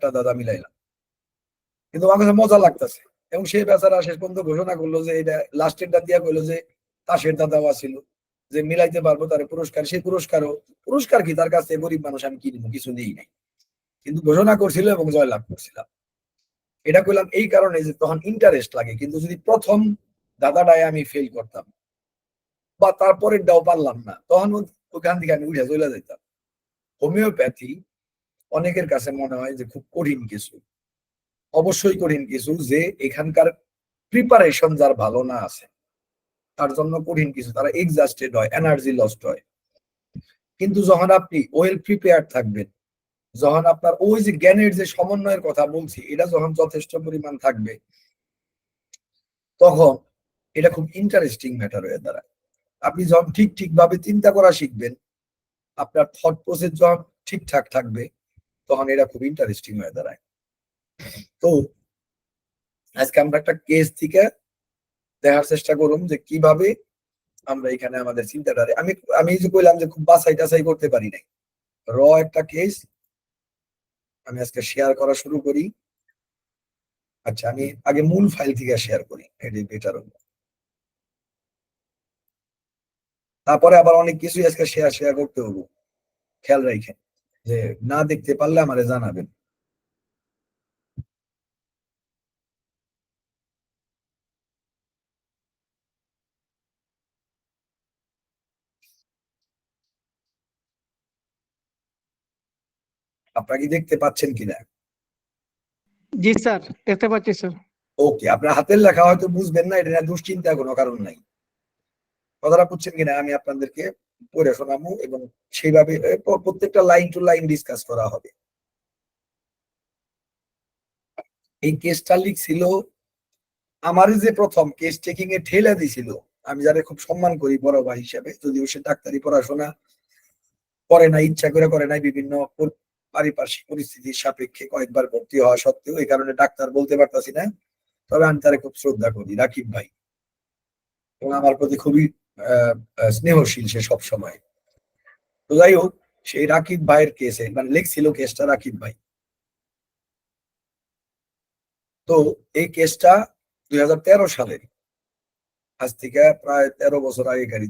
4টা দাদা মিলাইলাম, কিন্তু আমার কাছে মজা লাগতেছে। এবং সেই বেচারা শেষ পর্যন্ত ঘোষণা করলো যে এটা লাস্টেরটা দিয়া কইলো যে তাসের দাদাও ছিল, যে মিলাইতে পারবো তার পুরস্কার, সেই পুরস্কার কি তার কাছে গরিব মানুষ আমি কিনবো, কিছু নেই নাই, কিন্তু ঘোষণা করছিল এবং জয়লাভ করছিলাম। এটা করলাম এই কারণে যে তখন ইন্টারেস্ট লাগে, কিন্তু যদি প্রথম দাদাটায় আমি ফেল করতাম বা তারপরের দাও পারলাম না, তখন ওখান থেকে আমি উঠে চলে যেতাম। হোমিওপ্যাথি অনেকের কাছে মনে হয় যে খুব কঠিন কিছু, অবশ্যই কঠিন কিছু, যে এখানকার প্রিপারেশন যার ভালো না আছে তার জন্য কঠিন কিছু, তারা এক্সস্টেড হয়, এনার্জি লস্ট হয়। কিন্তু যখন আপনি ওয়েল প্রিপেয়ার থাকবেন, যখন আপনার ওই যে জ্ঞানের যে সমন্বয়ের কথা বলছি এটা যখন যথেষ্ট পরিমাণ থাকবে, তখন এটা খুব ইন্টারেস্টিং ম্যাটার হয়ে দাঁড়ায়। আপনি যখন ঠিক ভাবে চিন্তা করা শিখবেন, আপনার থট প্রসেস যখন ঠিকঠাক থাকবে, তখন এটা খুব ইন্টারেস্টিং হয়ে দাঁড়ায়। তো আজকে আমরা একটা কেস থেকে দেখার চেষ্টা করুন যে কিভাবে আমরা এখানে আমাদের চিন্তাটারে, আমি যে কইলাম যে খুব বাছাই টাছাই করতে পারি নাই, র একটা কেস আমি আজকে শেয়ার করা শুরু করি। আচ্ছা, আমি আগে মূল ফাইল থেকে শেয়ার করি, এটাই বেটার হবে। তারপরে আবার অনেক কিছুই আজকে শেয়ার করতে হবো, খেয়াল রাখেন, যে না দেখতে পারলে আমারে জানাবেন। আপনারা কি দেখতে পাচ্ছেন কিনা? জি স্যার, দেখতে পাচ্ছি স্যার। ওকে, আপনার হাতের লেখা হয়তো বুঝবেন না, এটা দুশ্চিন্তার কোনো কারণ নাই। কথাটা বুঝছেন কিনা আমি আপনাদেরকে পড়ে শোনাবো, এবং সেইভাবে প্রত্যেকটা লাইন টু লাইন ডিসকাস করা হবে। এই কেসটা লিখছিল আমার যে প্রথম কেস টেকিং এ ঠেলে দিছিল, আমি যারা খুব সম্মান করি বড় ভাই হিসেবে, যদিও সে ডাক্তারি পড়াশোনা করে না, ইচ্ছা করে নাই, বিভিন্ন পারিপার্শ্বিক পরিস্থিতির সাপেক্ষে কয়েকবার ভর্তি হওয়া সত্ত্বেও, এই কারণে ডাক্তার বলতে পারতাছি না, তবে আমি তারে খুব শ্রদ্ধা করি, রাকিব ভাই, এবং আমার প্রতি খুবই স্নেহশীল সে সব সময়। তো যাই হোক, সেই রাকিব ভাইয়ের কেসে মানে লিখছিল কেসটা রাকিব ভাই। তো এই কেসটা 2013 সালের, আজ থেকে প্রায় 13 বছর আগেকার,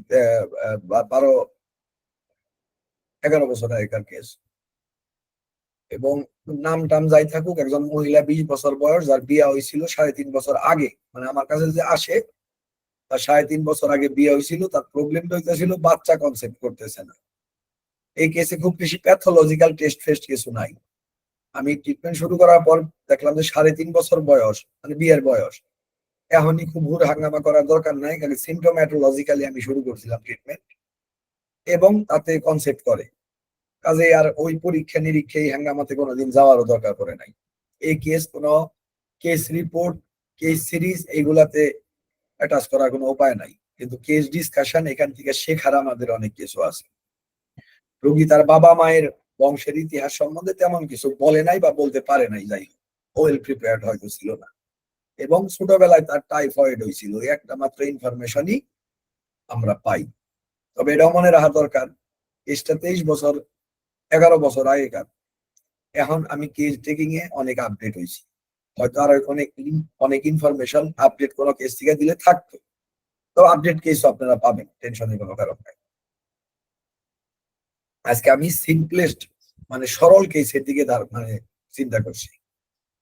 11 বছর আগেকার কেস। এবং নাম টাম যাই থাকুক, একজন মহিলা 20 বছর বয়স, যার বিয়ে হয়েছিল 3.5 বছর আগে, মানে আমার কাছে যে আসে তার 3.5 বছর আগে বিয়ে হয়েছিল। তার প্রবলেমটা হইতেছিল বাচ্চা কনসেপ্ট করতেছে না। এই কেসে খুব বেশি প্যাথোলজিক্যাল টেস্ট ফেস্ট কিছু নাই। আমি ট্রিটমেন্ট শুরু করার পর দেখলাম যে 3.5 বছর বয়স, মানে বিয়ের বয়স, এখনই খুব হুড় হাঙ্গামা করার দরকার নাই, খালি সিমটোম্যাটোলজিক্যালি আমি শুরু করছিলাম ট্রিটমেন্ট, এবং তাতে কনসেপ্ট করে, কাজে আর ওই পরীক্ষা নিরীক্ষা এই হাঙ্গামাতে কোনোদিন যাওয়ারও দরকার পড়ে নাই। এই কেস কোনো কেস রিপোর্ট, কেস সিরিজ এইগুলাতে অ্যাটাচ করার কোনো উপায় নাই, কিন্তু কেস ডিসকাশন এখান থেকে শেখার আমাদের অনেক কিছু আছে। রোগী তার বাবা মায়ের বংশের ইতিহাস সম্বন্ধে তেমন কিছু বলে নাই বা বলতে পারে নাই, যাই হোক ওয়েল প্রিপেয়ার্ড হয়তো ছিল না, এবং ছোটবেলায় তার টাইফয়েড হয়েছিল, একটা মাত্র ইনফরমেশনই আমরা পাই। তবে এটাও মনে রাখা দরকার, কেসটা 23 বছর 11 বছর আগেকার। এখন আমি কেস টেকিং এ অনেক আপডেট হয়েছি, হয়তো আর অনেক ইনফরমেশন আপডেট কোনো কেস থেকে দিলে থাকতো, তো আপডেট কেস আপনারা পাবেন, টেনশনের কোনো কারণ নাই। আজকে আমি সিম্পলেস্ট মানে সরল কেসের দিকে মানে চিন্তা করছি,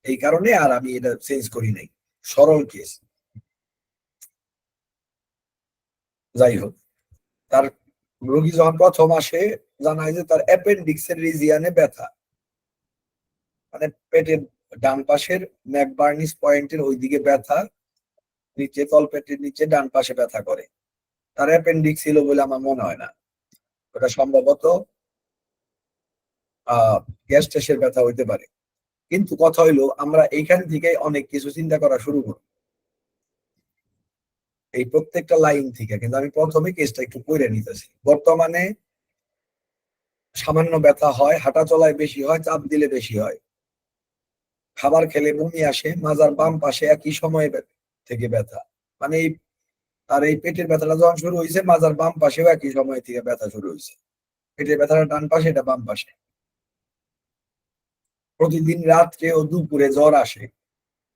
এই কারণে আর আমি এটা চেঞ্জ করি নাই, সরল কেস। যাই হোক, তার রোগী যখন প্রথম আসে, জানায় যে তার অ্যাপেন্ডিক্সের রিজিয়ানে ব্যথা, মানে পেটের ডান পাশের ম্যাকবার্নিস পয়েন্টের ওইদিকে ব্যথা, নিচে তলপেটের নিচে ডান পাশে ব্যথা করে। তার অ্যাপেন্ডিক্স ছিল বলে আমার মনে হয় না, ওটা সম্ভবত গ্যাস্ট্রেসের ব্যথা হইতে পারে। কিন্তু কথা হইলো আমরা এইখান থেকে অনেক কিছু চিন্তা করা শুরু করি, এই প্রত্যেকটা লাইন থেকে। কিন্তু আমি প্রথমে কেসটা একটু পড়ে নিতেছি। বর্তমানে সামান্য ব্যথা হয়, হাঁটা চলায় বেশি হয়, চাপ দিলে বেশি হয়, খাবার খেলে বমি আসে, মাজার বাম পাশে একই সময়ে থেকে ব্যথা, মানে এই আর এই পেটের ব্যথাটা যখন শুরু হয়েছে, মাজার বাম পাশেও একই সময় থেকে ব্যথা শুরু হয়েছে। পেটের ব্যথাটা ডান পাশে, এটা বাম পাশে। প্রতিদিন রাত্রে ও দুপুরে জ্বর আসে,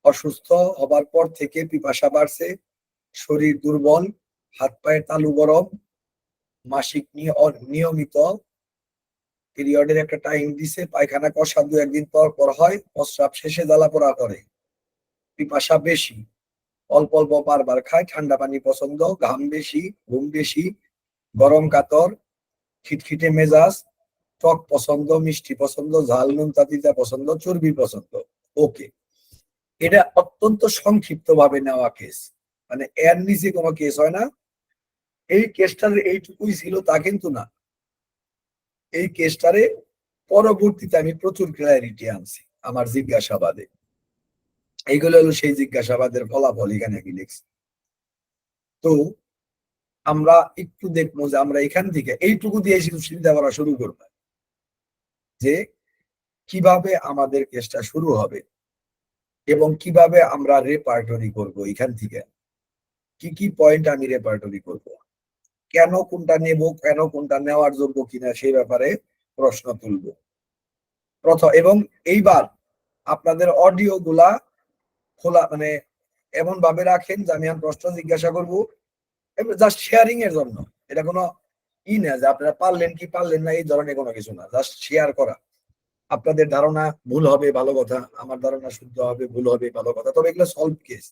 অসুস্থ হবার পর থেকে পিপাসা বাড়ছে, শরীর দুর্বল, হাত পায়ের তালু গরম, মাসিক নিয়মিত পিরিয়ডের একটা টাইম দিছে, পায়খানা কষা 2-1 দিন পর পর হয়, প্রস্রাব শেষে জ্বালাপোড়া করে, পিপাসা বেশি, অল্প অল্প বারবার খায়, ঠান্ডা পানি পছন্দ, ঘাম বেশি, ঘুম বেশি, গরম কাতর, খিটখিটে মেজাজ, টক পছন্দ, মিষ্টি পছন্দ, ঝাল নোনতা তিতা পছন্দ, চর্বি পছন্দ। ওকে, এটা অত্যন্ত সংক্ষিপ্ত ভাবে নেওয়া কেস, মানে এর নিচে কোনো কেস হয় না। এই কেসটার এইটুকুই ছিল তা কিন্তু না, এই কেসটারে পরবর্তীতে আমি প্রচুর ক্ল্যারিটি আনছি আমার জিজ্ঞাসাবাদে। এইগুলো হলো সেই জিজ্ঞাসাবাদের ফলাফল, এখানে আমি লিখছি। তো আমরা একটু দেখবো যে আমরা এখান থেকে এইটুকু দিয়ে চিন্তা করা শুরু করবো যে কিভাবে আমাদের কেসটা শুরু হবে এবং কিভাবে আমরা রেপার্টরি করব। এখান থেকে কি কি পয়েন্ট আমি রেপার্টরি করব, কেন কোনটা নেব, কেন কোনটা নেওয়ার যোগ্য কিনা সেই ব্যাপারে প্রশ্ন তুলব প্রথম। এবং এইবার আপনাদের অডিও গুলা খোলা, মানে এমন ভাবে রাখেন যে আমি প্রশ্ন জিজ্ঞাসা করবো জাস্ট শেয়ারিং এর জন্য, এটা কোনো না যে আপনারা পারলেন কি পারলেন না এই ধরনের কোনো কিছু না, জাস্ট শেয়ার করা। আপনাদের ধারণা ভুল হবে ভালো কথা, আমার ধারণা শুদ্ধ হবে ভুল হবে ভালো কথা, তবে এগুলো সলভ কেস,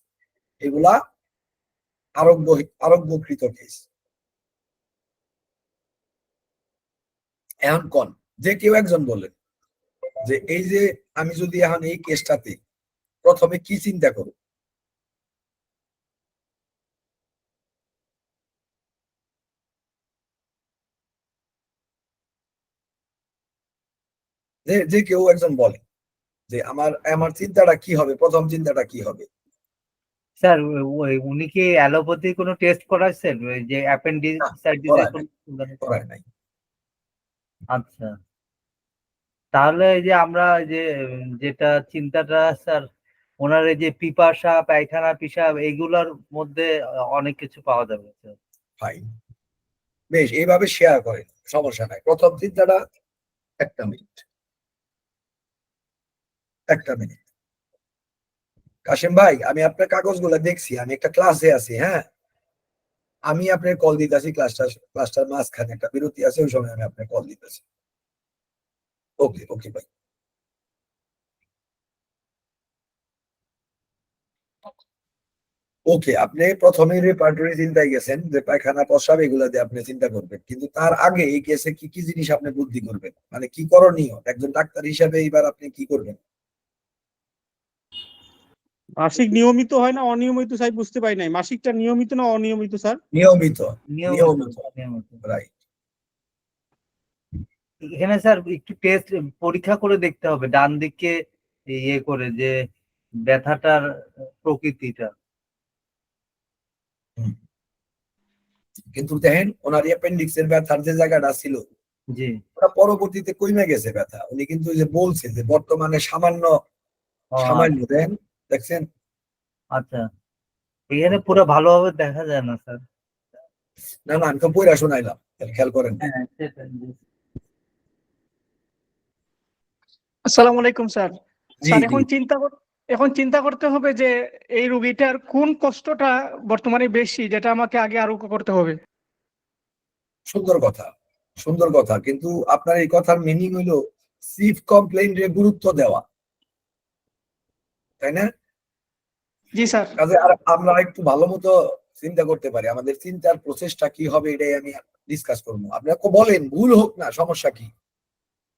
এগুলা আরোগ্যকৃত কেস। এখন কোন যে কেউ একজন বলেন যে এই যে আমি যদি এখন এই কেসটাতে প্রথমে কি চিন্তা করব, যে কেউ একজন বলে যে আমার আমার চিন্তাটা কি হবে, প্রথম চিন্তাটা কি হবে। স্যার উনি কি অ্যালোপ্যাথি কোনো টেস্ট করাচ্ছেন, ওই যে অ্যাপেন্ডিসাইটিসের করায় নাই? আচ্ছা, তাহলে এই যে আমরা যে যেটা চিন্তাটা স্যার, ওনার এই যে পিপাসা, পায়খানা, পিসাব এইগুলোর মধ্যে অনেক কিছু পাওয়া যাবে স্যার। ফাইন, বেশ, এইভাবে শেয়ার করেন, সমস্যা নাই। প্রথম চিন্তাটা, একটা মিনিট একটা মিনিট কাশেম ভাই, আমি আপনার কাগজগুলো দেখছি, আমি একটা ক্লাসে আছি। হ্যাঁ, আমি আপনার কল দিতেছি, ক্লাসটার মাঝখানে একটা বিরতি আছে, ওই সময় আমি আপনার কল দিতেছি। ওকে ওকে ভাই। ওকে, আপনি প্রথমে রেপার্টরি চিন্তায় গেছেন যে পায়খানা প্রস্রাব এগুলা দিয়ে আপনি চিন্তা করবেন, কিন্তু তার আগে এই কেসে কি কি জিনিস আপনি বুদ্ধি করবেন, মানে কি করণীয় একজন ডাক্তার হিসাবে এইবার আপনি কি করবেন? মাসিক নিয়মিত হয় না অনিয়মিত স্যার, বুঝতে পারি নাই, মাসিকটা নিয়মিত না অনিয়মিত স্যার? নিয়মিত। নিয়মিত। রাইট। এখানে স্যার একটু টেস্ট পরীক্ষা করে দেখতে হবে ডান দিকে ইয়ে করে যে ব্যথাটার প্রকৃতিটা। কিন্তু দেখেন ওনার অ্যাপেন্ডিক্স এর ব্যথার যে জায়গাটা ছিল, জি, ওটা পরবর্তীতে কমে গেছে ব্যথা। উনি কিন্তু যে বলছে যে বর্তমানে সামান্য সামান্য, দেখেন দেখছেন। আচ্ছা, এখানে পুরো ভালোভাবে দেখা যায় না স্যার। না না, আমি তো পড়া শোনাইলাম, খেয়াল করেন। হ্যাঁ সেটাই। আসসালামু আলাইকুম স্যার। জি স্যার জি, এখন চিন্তা করতে হবে যে এই রোগীটার কোন কষ্টটা বর্তমানে বেশি, যেটা আমাকে আগে আরোগ্য করতে হবে। সুন্দর কথা, সুন্দর কথা, কিন্তু আপনার এই কথার মিনিং হইলো চিফ কমপ্লেইন্টে গুরুত্ব দেওয়া, তাই না? জি স্যার। কাজে আর আমরা একটু ভালো মতো চিন্তা করতে পারি, আমাদের চিন্তার প্রসেসটা কি হবে এটাই আমি ডিসকাস করবো। আপনারা বলেন ভুল হোক না, সমস্যা কি,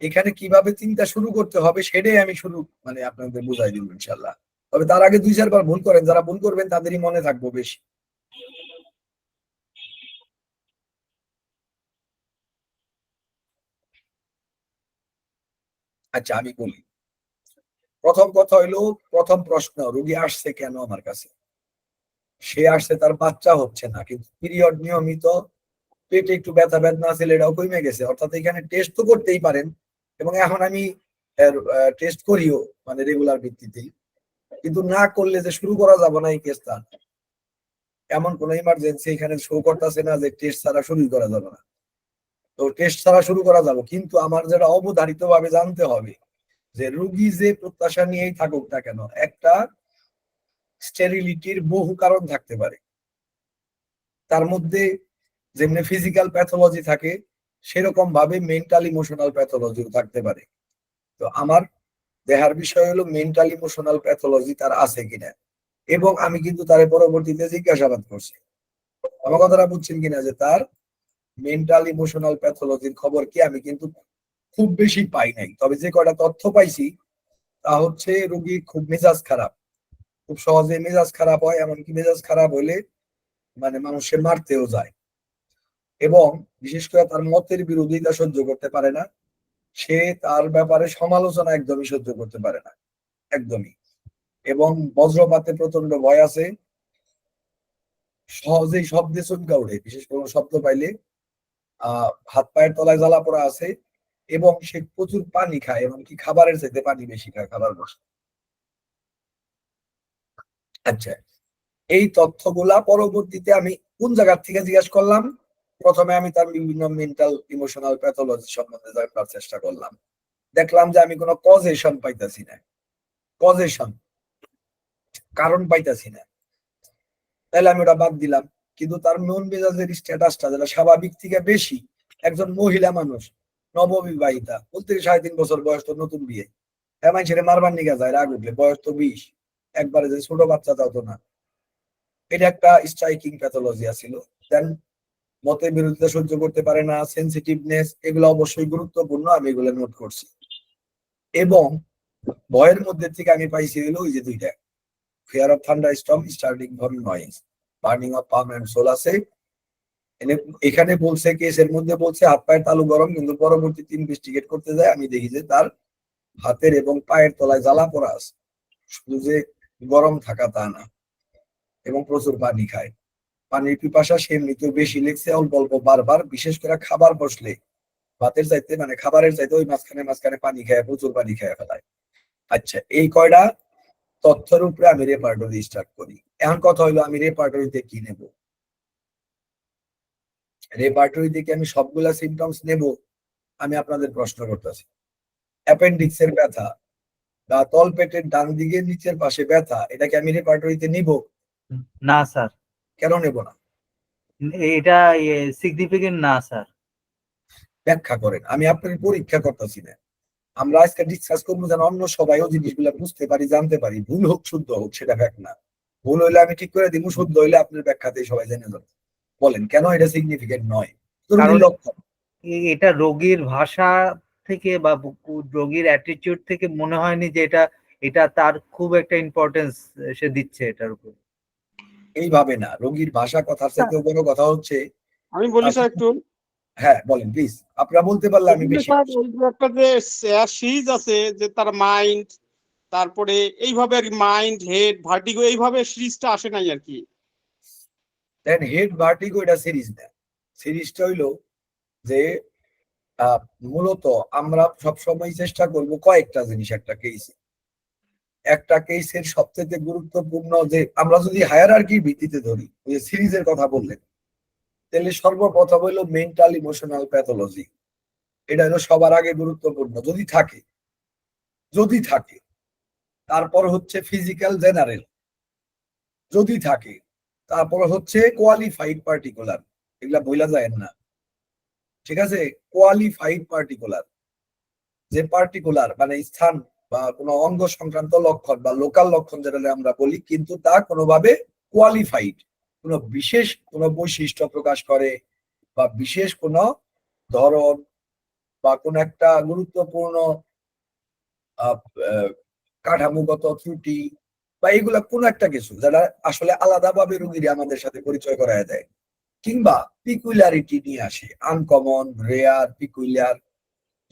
এখানে কিভাবে চিন্তা শুরু করতে হবে সেটাই আমি শুরু মানে আপনাদের বুঝাই দিব ইনশাল্লাহ। তবে তার আগে 2-4 বার ভুল করেন, যারা ভুল করবেন তাদেরই মনে থাকবো বেশি। আচ্ছা আমি বলি, প্রথম কথা হইলো, প্রথম প্রশ্ন, রোগী আসছে কেন আমার কাছে? সে আসছে তার বাচ্চা হচ্ছে না, কিন্তু পিরিয়ড নিয়মিত, পেটে একটু ব্যথা বেদনা আছে, এটাও কমে গেছে, অর্থাৎ এখানে টেস্ট তো করতেই পারেন, এবং এখন আমি টেস্ট করিও মানে রেগুলার ভিত্তিতেই, কিন্তু না করলে যে শুরু করা যাবে না এই কেসটা, এমন কোন ইমার্জেন্সি এখানে শো করতেছে না যে টেস্ট ছাড়া শুরু করা যাবে না। তো টেস্ট ছাড়া শুরু করা যাবে, কিন্তু আমার যেটা অবধারিত ভাবে জানতে হবে যে রোগী যে প্রত্যাশা নিয়েই থাকুক না কেন, একটা স্টেরিলিটির বহু কারণ থাকতে পারে। তার মধ্যে যেমনি ফিজিক্যাল প্যাথোলজি থাকে, সেরকম ভাবে মেন্টাল ইমোশনাল প্যাথোলজিও থাকতে পারে। তো আমার দেখার বিষয় হলো মেন্টাল ইমোশনাল প্যাথোলজি তার আছে কিনা, এবং আমি কিন্তু তার পরবর্তীতে জিজ্ঞাসাবাদ করছি, আমার কথাটা বুঝছেন কিনা, যে তার মেন্টাল ইমোশনাল প্যাথোলজির খবর কি আমি কিন্তু খুব বেশি পাই নাই। তবে যে কয়টা তথ্য পাইছি তা হচ্ছে রোগীর খুব মেজাজ খারাপ, খুব সহজে মেজাজ খারাপ হয়, এমনকি মেজাজ খারাপ হলে মানে মানুষের মারতেও যায়, এবং বিশেষ করে তার মতের বিরোধিতা সহ্য করতে পারে না, সে তার ব্যাপারে সমালোচনা একদমই সহ্য করতে পারে না, একদমই। এবং বজ্রপাতে প্রচন্ড ভয় আছে, সহজেই শব্দে চমকা ওঠে, বিশেষ কোনো শব্দ পাইলে হাত পায়ের তলায় জ্বালা পোড়া আছে, এবং সে প্রচুর পানি খায়, এমনকি খাবারের চাইতে পানি বেশি খায় খাবার বসে। আচ্ছা, এই তথ্যগুলা পরবর্তীতে আমি কোন জায়গার থেকে জিজ্ঞাসা করলাম? প্রথমে আমি তার বিভিন্ন মেন্টাল ইমোশনাল প্যাথোলজি সম্বন্ধে জানার চেষ্টা করলাম। দেখলাম যে আমি কোনো কজেশন পাইতাছি না, কজেশন, কারণ পাইতাছি না। তাহলে আমি ওটা বাদ দিলাম। কিন্তু তার মন মেজাজের স্ট্যাটাসটা যেটা স্বাভাবিক থেকে বেশি, একজন মহিলা মানুষ, নববিবাহিতা, বলতে 3.5 বছর বয়স, তো নতুন বিয়ে, হ্যাঁ মানুষের মারবার নিয়ে যায় রাগ উঠলে, বয়স তো 20, একবারে যে ছোট বাচ্চা তাও তো না। এটা একটা স্ট্রাইকিং প্যাথোলজি আছিল। দেন মতের বিরোধিতা সহ্য করতে পারে না, সেন্সিটিভনেস, এগুলো অবশ্যই গুরুত্বপূর্ণ, আমি এগুলো নোট করছি। এবং ভয়ের মধ্যে থেকে আমি পাইছি হলো ওই যে দুইটা, fear of thunderstorm, starting from noise, burning of palm and sole আছে। এখানে বলছে, কেসের মধ্যে বলছে হাত পায়ের তালু গরম, কিন্তু পরবর্তীতে ইনভেস্টিগেট করতে যায় আমি দেখি যে তার হাতের এবং পায়ের তলায় জ্বালা পোড়া আছে, শুধু যে গরম থাকা তা না, এবং প্রচুর পানি খায়। পানির পিপাসা সে এমনিতেও বেশি লেগছে, অল্প অল্প বারবার, বিশেষ করে খাবার বসলে ভাতের চাইতে মানে খাবারের চাইতে ওই মাঝখানে মাঝখানে পানি খায়, প্রচুর পানি খেয়ে ফেলায়। আচ্ছা, এই কয়টা তথ্যের উপরে আমি রেপার্টরি স্টার্ট করি। এখন কথা হইলো আমি রেপার্টরিতে কি নেব? রেপার্টরি থেকে আমি সবগুলা সিমটমস নেব? আমি আপনাদের প্রশ্ন করতেছি। অ্যাপেন্ডিক্সের ব্যথা বা তলপেটের ডান দিকে নিচের পাশে ব্যথা, এটাকে আমি রেপার্টরিতে নিব? না স্যার, কেন নেব না? এটা সিগনিফিকেন্ট না স্যার। ব্যাখ্যা করেন, আমি আপনাকে পরীক্ষা করতেছি না। আমরা আজকে ডিসকাস করবো যেন অন্য সবাইও জিনিসগুলো বুঝতে পারি, জানতে পারি, ভুল হোক শুদ্ধ হোক সেটা ফ্যাক্ট না। ভুল হইলে আমি ঠিক করে দিব, শুদ্ধ হইলে আপনার ব্যাখ্যাতেই সবাই জেনে যাবে। বলেন কেন এটা সিগনিফিকেন্ট নয়? কারণ লক্ষণ এটা রোগীর ভাষা থেকে বা রোগীর অ্যাটিটিউড থেকে মনে হয়নি যে এটা তার খুব একটা ইম্পর্টেন্স সে দিচ্ছে এটার উপর। এইভাবে না, রোগীর ভাষা কথার চাইতে বড় কথা হচ্ছে, আমি বলি স্যার একটু। হ্যাঁ বলেন প্লিজ, আপনারা বলতে পারলে আমি বেশি। একটা যে সিরিজ আছে যে তার মাইন্ড, তারপরে এইভাবে আর মাইন্ড, হেড, ভার্টিগো, এইভাবে সিরিজটা আসে নাই আর কি। দেন হেড ভার্টিগো এটা সিরিজ না। সিরিজটা হইলো যে মূলত আমরা সবসময় চেষ্টা করব কয়েকটা জিনিস একটা কেসে। একটা কেসের সবচেয়ে গুরুত্বপূর্ণ, যে আমরা যদি হায়ারার্কির ভিত্তিতে ধরি, ওই সিরিজের কথা বললেন, তাহলে সর্বপ্রথম হইলো মেন্টাল ইমোশনাল প্যাথোলজি। এটা হলো সবার আগে গুরুত্বপূর্ণ, যদি থাকে। তারপর হচ্ছে ফিজিক্যাল জেনারেল, যদি থাকে। তারপর হচ্ছে কোয়ালিফাইড পার্টিকুলার, এগুলা বইলা যায় না, ঠিক আছে? কোয়ালিফাইড পার্টিকুলার, যে পার্টিকুলার মানে স্থান বা কোনো অঙ্গ সংক্রান্ত লক্ষণ বা লোকাল লক্ষণ যেটা আমরা বলি, কিন্তু তা কোনোভাবে কোয়ালিফাইড, কোনো বিশেষ কোনো বৈশিষ্ট্য প্রকাশ করে, বা বিশেষ কোনো ধরন, বা কোন একটা গুরুত্বপূর্ণ কাঠামোগত ত্রুটি, বা এগুলা কোন একটা কিছু যেটা আসলে আলাদাভাবে রোগীরা আমাদের সাথে পরিচয় করায় দেয়, কিংবা পিকুলারিটি নিয়ে আসে, আনকমন, রেয়ার, পিকুলিয়ার।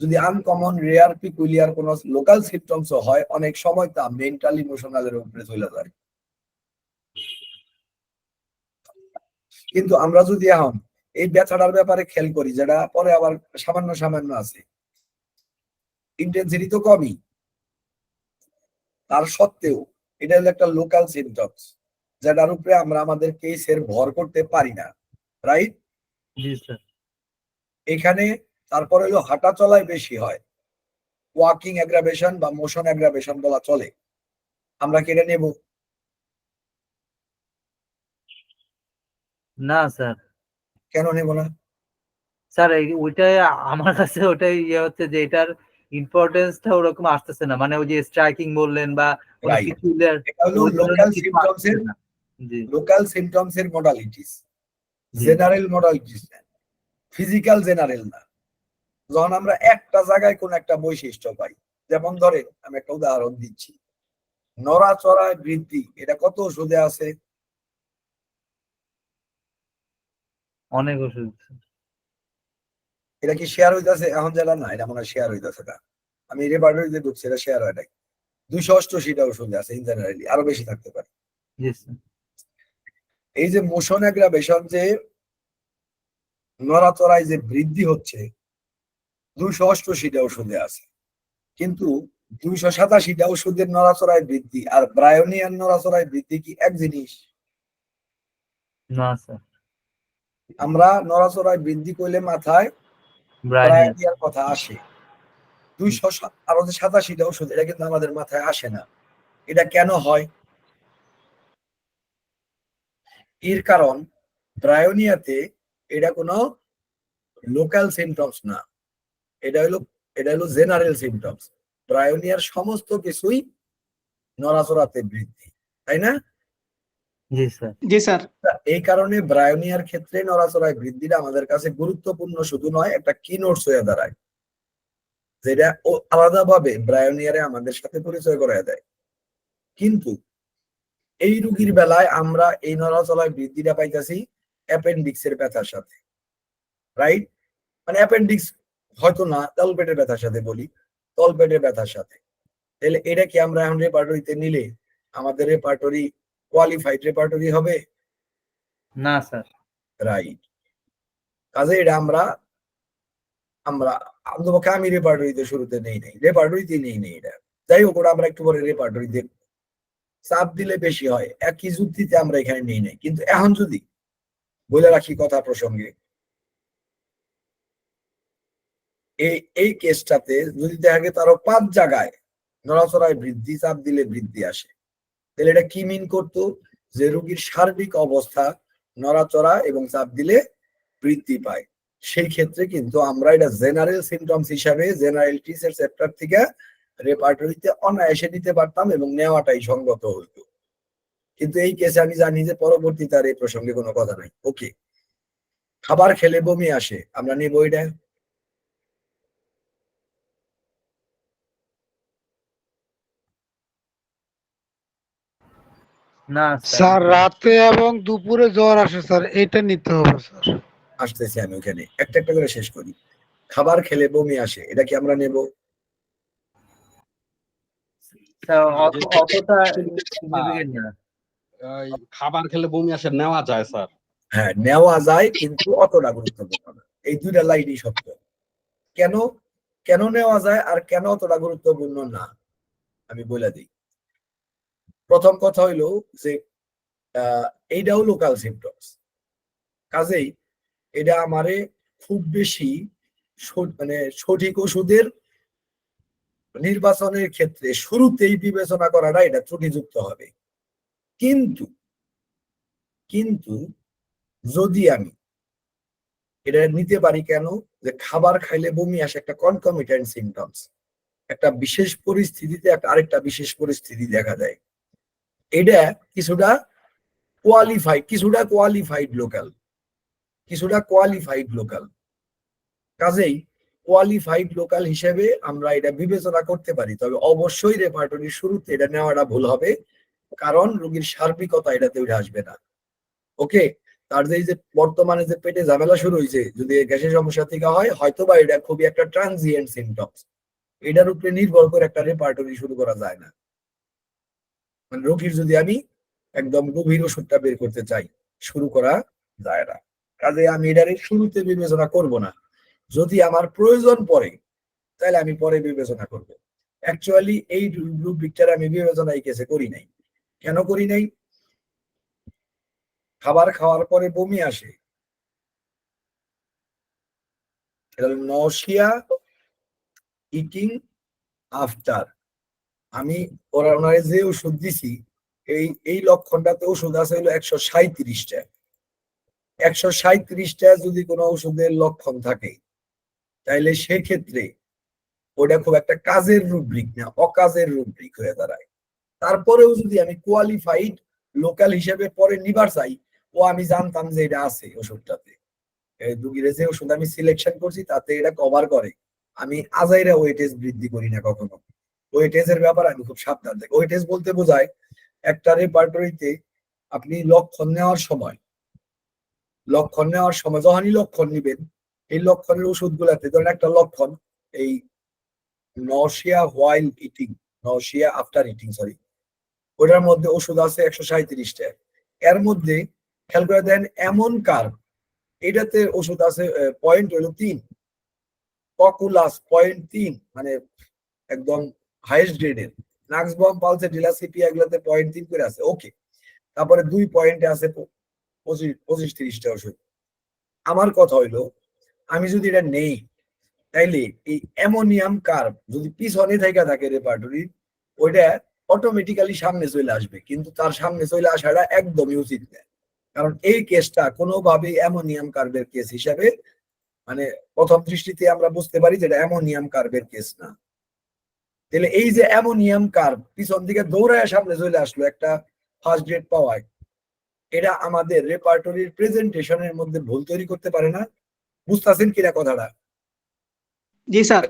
যদি আনকমন, রেয়ার, পিকুলিয়ার কোন লোকাল সিমটমস হয়, অনেক সময় তা মেন্টাল ইমোশনালের উপরে চলে যায়। কিন্তু আমরা যদি এখন এই ব্যথাটার ব্যাপারে খেয়াল করি, যেটা পরে আবার সামান্য সামান্য আছে, ইন্টেন্সিটি তো কমই, তার সত্ত্বেও এটা হলো একটা লোকাল সিমটমস, যেটার উপরে আমরা আমাদের কেসের ভর করতে পারি না, রাইট? জি স্যার। এখানে তারপরে হলো হাঁটা চলায় বেশি হয়, ওয়াকিং অ্যাগ্রাভেশন বা মোশন অ্যাগ্রাভেশন বলা চলে। আমরা কি এটা নেব? না স্যার। কেন নেব না? স্যার ওইটাই আমার কাছে ওটাই ইয়ে হচ্ছে যে এটার ইম্পর্টেন্সটা ওরকম আসতেছে না, মানে ওই যে স্ট্রাইকিং বললেন বা কোনো Right. peculiar, এটা হলো ওই ধরনের লোকাল কিছু সিমটমস এর আসতেছে না। জি লোকাল সিমটমস এর মডালিটিস, জি জেনারেল মডালিটিস না, ফিজিক্যাল জেনারেল না। যখন আমরা একটা জায়গায় কোন একটা বৈশিষ্ট্য পাই, যেমন ধরেন আমি একটা উদাহরণ দিচ্ছি, নড়াচড়ায় বৃদ্ধি, এটা কত ওষুধে আছে? অনেক ওষুধ। এটা কি শেয়ার হইতেছে এখন? যেটা না, এটা মনে হয় শেয়ার হইতেছে না। আমি রেপার্টরিতে ঢুকছি, এটা শেয়ার হয় নাই। 288টা ওষুধে আছে ইন জেনারেলি, আরো বেশি থাকতে পারে। জি স্যার। এই যে মোশন অ্যাগ্রাভেশন, যে নড়াচড়ায় যে বৃদ্ধি হচ্ছে, 288টা ওষুধে আছে। কিন্তু 287টা ওষুধের নড়াচড়ায় বৃদ্ধি আর ব্রায়োনিয়ার নড়াচড়ায় বৃদ্ধি কি এক জিনিস? না স্যার। আমরা নড়াচড়ায় বৃদ্ধি করলে মাথায় ব্রাইনিয়ার। ব্রায়োনিয়ার কথা আসে। 287টা ওষুধ, এটা কিন্তু আমাদের মাথায় আসে না। এটা কেন হয়? এর কারণ ব্রায়োনিয়াতে এটা কোনো লোকাল সিমটমস না, এটা হলো জেনারেল সিমটমস। ব্রায়োনিয়ার সমস্ত কিছুই নড়াচড়াতে বৃদ্ধি, তাই না? জি স্যার। জি স্যার। এই কারণে ব্রায়োনিয়ার ক্ষেত্রে নড়াচড়ায় বৃদ্ধিটা আমাদের কাছে গুরুত্বপূর্ণ শুধু নয়, একটা কি নোটস হয়ে দাঁড়ায়, যেটা ও আলাদাভাবে ব্রায়োনিয়ারে আমাদের সাথে পরিচয় করায় দেয়। কিন্তু এই রোগীর বেলায় আমরা এই নড়াচড়ায় বৃদ্ধিটা পাইতেছি অ্যাপেন্ডিক্সের ব্যথার সাথে, রাইট? মানে অ্যাপেন্ডিক্স হয়তো না, তলপেটের ব্যথার সাথে বলি, তলপেটের ব্যথার সাথে। তাহলে এটা কি আমরা এখন রেপার্টরিতে নিলে আমাদের রেপার্টরি কোয়ালিফাইড রেপার্টরি হবে? না স্যার। রাইট। কাজে এটা আমরা আমরা অন্তপক্ষে আমি রেপার্টরিতে শুরুতে রেপার্টরিতে নেই এটা। যাই হোক, ওটা আমরা একটু পরে রেপার্টরি দেখব। চাপ দিলে বেশি হয়, একই যুক্তিতে আমরা এখানে নেই। কিন্তু এখন যদি বলে রাখি কথা প্রসঙ্গে, এই কেসটাতে যদি দেখা গেছে আরো 5 জায়গায় নড়াচড়ায় বৃদ্ধি, চাপ দিলে বৃদ্ধি আসে, তাহলে এটা কি মিন করতো? যে রোগীর সার্বিক অবস্থা নড়াচড়া এবং চাপ দিলে বৃদ্ধি পায়। সেই ক্ষেত্রে কিন্তু আমরা এটা জেনারেল সিমটমস হিসাবে জেনারেল টিসের চ্যাপ্টার থেকে রেপার্টরিতে অনায়াসে নিতে পারতাম এবং নেওয়াটাই সঙ্গত হইতো। কিন্তু এই কেসে আমি জানি যে পরবর্তীতে আর এই প্রসঙ্গে কোনো কথা নাই। ওকে, খাবার খেলে বমি আসে, আমরা নেব এটা? না স্যার রাতে এবং দুপুরে জ্বর আসে স্যার, এটা নিতে হবে স্যার। আসতেছি আমি ওখানে, একটা একটা করে শেষ করি। খাবার খেলে বমি আসে, এটা কি আমরা নেব? স্যার অতটা significant না। খাবার খেলে বমি আসে, নেওয়া যায় স্যার। হ্যাঁ, নেওয়া যায়, কিন্তু অতটা গুরুত্বপূর্ণ না। এই দুইটা লাইনই সত্য। কেন কেন নেওয়া যায় আর কেন অতটা গুরুত্বপূর্ণ না, আমি বলে দিই। প্রথম কথা হইলো যে এইটাও লোকাল সিমটমস, কাজেই এটা আমারে খুব বেশি মানে সঠিক ওষুধের নির্বাচনের ক্ষেত্রে শুরুতেই বিবেচনা করাটা এটা ত্রুটিযুক্ত হবে। কিন্তু কিন্তু যদি আমি এটা নিতে পারি, কেন? যে খাবার খাইলে বমি আসে একটা কনকমিটেন্ট সিমটমস, একটা বিশেষ পরিস্থিতিতে একটা আরেকটা বিশেষ পরিস্থিতি দেখা যায়। এটা কিছুটা কোয়ালিফাইড লোকাল। কাজেই কোয়ালিফাইড লোকাল হিসেবে আমরা এটা বিবেচনা করতে পারি, তবে অবশ্যই রেপার্টরির শুরুতে এটা নেওয়াটা ভুল হবে, কারণ রোগীর সার্বিকতা এটাতে উঠে আসবে না। ওকে, তার যে বর্তমানে যে পেটে ঝামেলা শুরু হয়েছে, যদি গ্যাসের সমস্যা থেকে হয়, হয়তো বা এটা খুবই একটা ট্রানজিয়েন্ট সিমটমস, এটার উপরে নির্ভর করে একটা রেপার্টরি শুরু করা যায় না। মানে রোগীর যদি আমি একদম গভীর ওষুধটা বের করতে চাই, শুরু করা যায় না। কাজে আমি এটার শুরুতে বিবেচনা করব না। যদি আমার প্রয়োজন পড়ে তাহলে আমি পরে বিবেচনা করব। অ্যাকচুয়ালি এই রুব্রিকটার আমি বিবেচনা এই কেসে করি নাই। কেন করি নাই? খাবার খাওয়ার পরে বমি আসে, এটা নশিয়া, ইটিং আফটার আমি ওনারে যে ওষুধ দিছি এই লক্ষণটাতে ওষুধ আছে হলো 137টা। 137টা যদি কোনো ওষুধের লক্ষণ থাকে তাইলে সেক্ষেত্রে ওটা খুব একটা কাজের রুব্রিক না, অকাজের রুব্রিক হয়ে দাঁড়ায়। তারপরেও যদি আমি কোয়ালিফাইড লোকাল হিসেবে পরে নিবার চাই, ও আমি জানতাম যে এটা আছে ওষুধটাতে, রুগীর যে ওষুধ আমি সিলেকশন করছি তাতে এটা কভার করে, আমি আজাইরা ওয়েটেজ বৃদ্ধি করি না কখনো। ওয়েটেজের ব্যাপার আমি খুব সাবধান থাকি। ওয়েটেজ বলতে বোঝায় একটা রেপার্টরিতে আপনি লক্ষণ নেওয়ার সময় যখনই লক্ষণ নিবেন, এই লক্ষণের ওষুধ গুলাতে ধরেন একটা লক্ষণ এই nausea while eating, nausea after eating, sorry, ওটার মধ্যে ওষুধ আছে 137টা। এর মধ্যে খেয়াল করে দেন এমন কার্ভ, এটাতে ওষুধ আছে পয়েন্ট হইল 3, পকুলাস পয়েন্ট 3, মানে একদম হাইয়েস্ট গ্রেডের। নাক্সবম পালসে ডিলাসিপিয়া এগুলাতে পয়েন্ট 3 করে আছে, ওকে। তারপরে 2 পয়েন্টে আছে 25-30টা ওষুধ। আমার কথা হইলো আমি যদি এটা নেই তাইলে এই অ্যামোনিয়াম কার্ভ যদি পিছনে থেকে থাকে রেপার্টরি, ওইটা অটোমেটিক্যালি সামনে চলে আসবে, কিন্তু তার সামনে চলে আসাটা একদমই উচিত না। কারণ এই কেসটা কোনোভাবেই অ্যামোনিয়াম কার্ভের কেস হিসাবে, মানে প্রথম দৃষ্টিতে আমরা বুঝতে পারি যে এটা অ্যামোনিয়াম কার্ভের কেস না। তাহলে এই যে অ্যামোনিয়াম কার্ভ পিছন দিকে দৌড়ায় সামনে চলে আসলো একটা ফার্স্ট গ্রেড পাওয়ায়, এটা আমাদের রেপার্টরির প্রেজেন্টেশনের মধ্যে ভুল তৈরি করতে পারে না? বুঝতেছেন কিনা কথাটা? জি স্যার।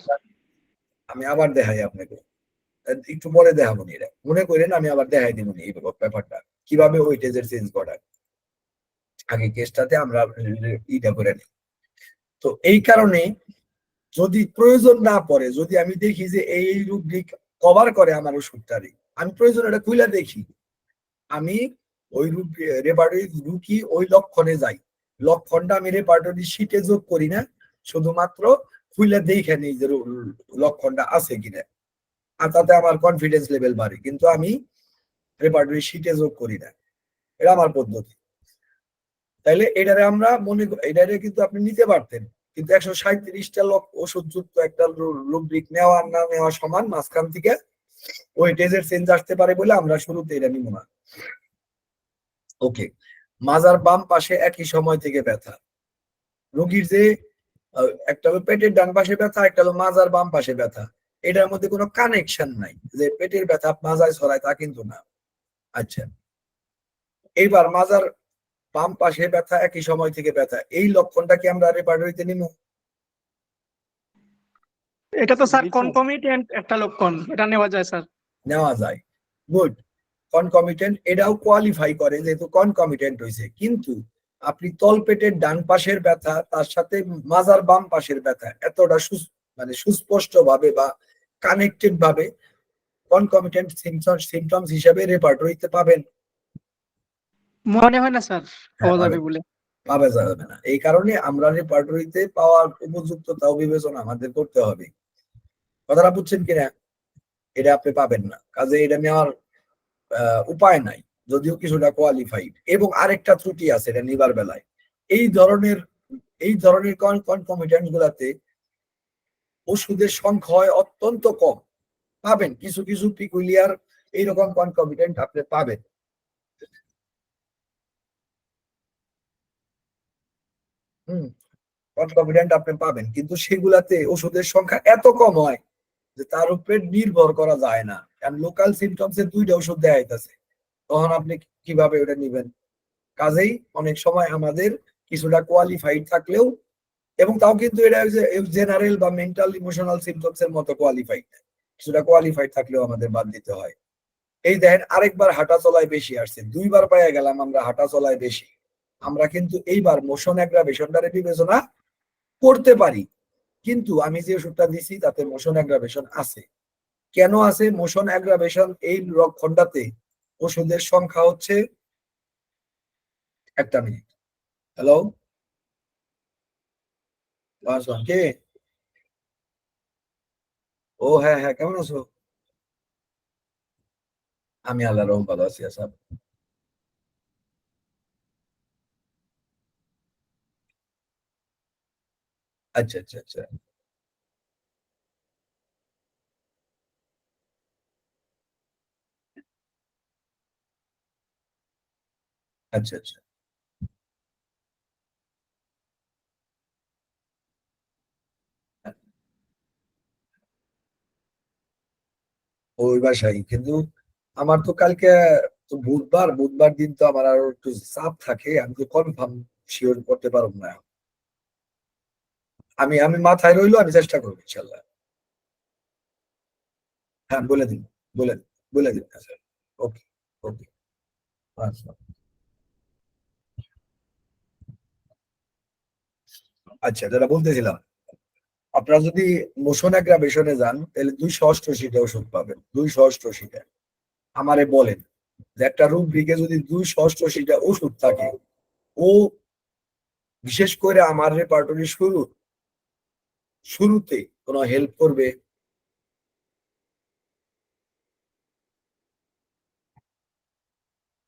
আমি আবার দেখাই আপনাকে, একটু পরে দেখাবো নি, এটা মনে করেন আমি আবার দেখাই দিব এই ব্যাপারটা কিভাবে ওয়েটেজের চেঞ্জ করায়। আগে কেসটাতে আমরা ইটা করে নিই। তো এই কারণে যদি প্রয়োজন না পড়ে, যদি আমি দেখি যে এই রুব্রিক কভার করে আমার ওষুধটারই, আমি প্রয়োজন এটা খুলে দেখি, আমি ওই রেপার্টরি রুকি ওই লক্ষণে যাই, লক্ষণটা আমি রেপার্টরি শিটে যোগ করি না, শুধুমাত্র খুলে দেখে নিই যে লক্ষণটা আছে কিনা, আর তাতে আমার কনফিডেন্স লেভেল বাড়ে, কিন্তু আমি রেপার্টরি শিটে যোগ করি না। এটা আমার পদ্ধতি। তাইলে এটারে আমরা এটারে কিন্তু আপনি নিতে পারতেন, কিন্তু 137টা ওষুধ যুক্ত একটা রুব্রিক নেওয়া না নেওয়া সমান, মাঝখান থেকে ওয়েটেজের চেঞ্জ আসতে পারে বলে আমরা শুরুতে এটা নিব না। ওকে, মাজার বাম পাশে একই সময় থেকে ব্যথা, রোগীর যে একটা হলো পেটের ডান পাশে ব্যথা, একটা হলো মাজার বাম পাশে ব্যথা, এটার মধ্যে কোনো কানেকশন নাই যে পেটের ব্যথা মাজায় ছড়ায়, তা কিন্তু না। আচ্ছা, এইবার মাজার বাম পাশে ব্যথা একই সময় থেকে ব্যথা, এই লক্ষণটা কি আমরা রেপার্টরিতে নিব? এটা তো স্যার নিচে। কনকমিটেন্ট একটা লক্ষণ, এটা নেওয়া যায় স্যার। নেওয়া যায়, গুড। কনকমিটেন্ট এটাও কোয়ালিফাই করে যেহেতু কনকমিটেন্ট হয়েছে, কিন্তু আপনি তলপেটের ডান পাশের ব্যথা তার সাথে মাজার বাম পাশের ব্যথা এতটা মানে সুস্পষ্ট ভাবে বা কানেক্টেড ভাবে কনকমিটেন্ট সিমটমস হিসেবে রেপার্টরিতে পাবেন? মনে হয় না স্যার হ্যাঁ, পাওয়া যাবে পাবেন। বলে। পাওয়া যাবে না, এই কারণে আমরা রেপার্টরিতে পাওয়ার উপযুক্ততাও বিবেচনা আমাদের করতে হবে। কথাটা বুঝছেন কিনা? এটা আপনি পাবেন না, কাজে এটা নেওয়ার উপায় নাই, যদিও কিছুটা কোয়ালিফাইড। এবং আরেকটা ত্রুটি আছে এটা নিবার বেলায়, এই ধরনের কনকমিটেন্ট গুলাতে ওষুধের সংখ্যা হয় অত্যন্ত কম। পাবেন কিছু কিছু পিকুলিয়ার এইরকম কনকমিটেন্ট আপনি পাবেন, কনকমিটেন্ট আপনি পাবেন, কিন্তু সেগুলাতে ওষুধের সংখ্যা এত কম হয় যে তার উপরে নির্ভর করা যায় না, কারণ লোকাল সিমটমস এর 2টা ওষুধ দেয়া হইতাছে, তখন আপনি কিভাবে ওটা নিবেন? কাজেই অনেক সময় আমাদের কিছুটা কোয়ালিফাইড থাকলেও, এবং তাও কিন্তু এটা জেনারেল বা মেন্টাল ইমোশনাল সিমটমস এর মতো কোয়ালিফাইড, কিছুটা কোয়ালিফাইড থাকলেও আমাদের বাদ দিতে হয়। এই দেখেন আরেকবার হাঁটা চলায় বেশি আসছে, 2বার পাইয়া গেলাম আমরা হাঁটা চলায় বেশি। আমরা কিন্তু এইবার মোশন অ্যাগ্রাভেশনটারে বিবেচনা করতে পারি, কিন্তু আমি যে ওষুধটা দিছি তাতে মোশন অ্যাগ্রাভেশন আছে। কেন আছে মোশন অ্যাগ্রাভেশন এই লক্ষণটাতে? ওষুধের সংখ্যা হচ্ছে, একটা মিনিট, হ্যালো কে? ও হ্যাঁ হ্যাঁ, কেমন আছো? আমি আল্লাহর রহমতে ভালো আছি। আচ্ছা আচ্ছা আচ্ছা আচ্ছা। আচ্ছা আচ্ছা। ওই বাসায় কিন্তু আমার তো কালকে তো বুধবার, বুধবার দিন তো আমার আরো একটু চাপ থাকে, আমি তো কনফার্ম শিওর করতে পারবো না। আমি আমি মাথায় রইলো, আমি চেষ্টা করবো ইনশাল্লাহ। হ্যাঁ বলে দিন, বলে দিন, বলে দিন। আচ্ছা, ওকে ওকে। আচ্ছা আচ্ছা, যেটা বলতেছিলাম, আপনারা যদি মোশন অ্যাগ্রাভেশনে যান তাহলে 288টা ওষুধ পাবেন, 288টা। আমারে বলেন যে একটা রুব্রিকে যদি 288টা ওষুধ থাকে, ও বিশেষ করে আমার রেপার্টরি শুরুতে কোনো হেল্প করবে?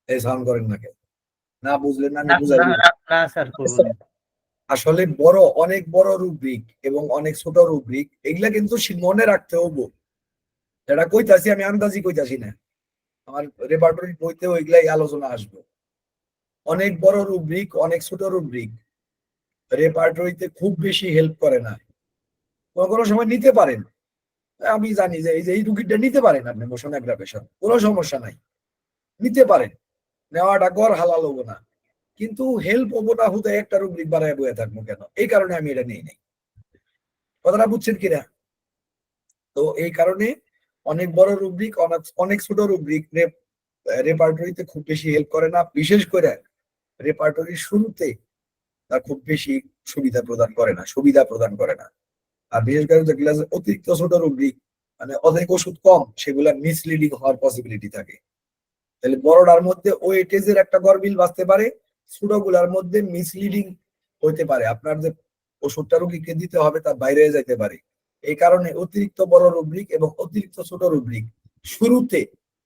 এই সাউন্ড করেন না কেন? না বুঝলেন না, আমি না বুঝাই না দিই। না স্যার, করবো না। আসলে অনেক বড় রুব্রিক এবং অনেক ছোট রুব্রিক, এগুলা কিন্তু মনে রাখতে হবো। যেটা কইতাছি আমি আন্দাজি কইতাছি না, আমার রেপার্টরি বইতে ওইগুলাই আলোচনা আসবে। অনেক বড় রুব্রিক, অনেক ছোট রুব্রিক রেপার্টরিতে খুব বেশি হেল্প করে না। কোনো কোনো সময় নিতে পারেন, আমি জানি যে এই রুগীটা নিতে পারেন আপনি মোশন অ্যাগ্রাভেশন, কোনো সমস্যা নাই, নিতে পারেন, নেওয়াটা গড় হালাল হবো না। কিন্তু হেল্প হবো না হতে একটা রুব্রিক বাড়ায় বয়ে থাকবো কেন? এই কারণে আমি এটা নিই নাই। কথাটা বুঝছেন কিনা? তো এই কারণে অনেক বড় রুব্রিক, অনেক অনেক ছোট রুব্রিক রেপার্টরিতে খুব বেশি হেল্প করে না, বিশেষ করে রেপার্টরির শুরুতে তা খুব বেশি সুবিধা প্রদান করে না। আর বিশেষ করে যেগুলো অতিরিক্ত ছোট রুব্রিক, মানে অনেক ওষুধ কম, সেগুলা মিসলিডিং হওয়ার পসিবিলিটি থাকে। তাহলে বড়টার মধ্যে ওয়েটেজের একটা গরমিল বাঁচতে পারে, ছোট গুলার মধ্যে মিসলিডিং হইতে পারে, আপনার যে ওষুধটা রোগীকে দিতে হবে তার বাইরে যাইতে পারে। এই কারণে অতিরিক্ত বড় রুব্রিক এবং অতিরিক্ত ছোট রুব্রিক শুরুতে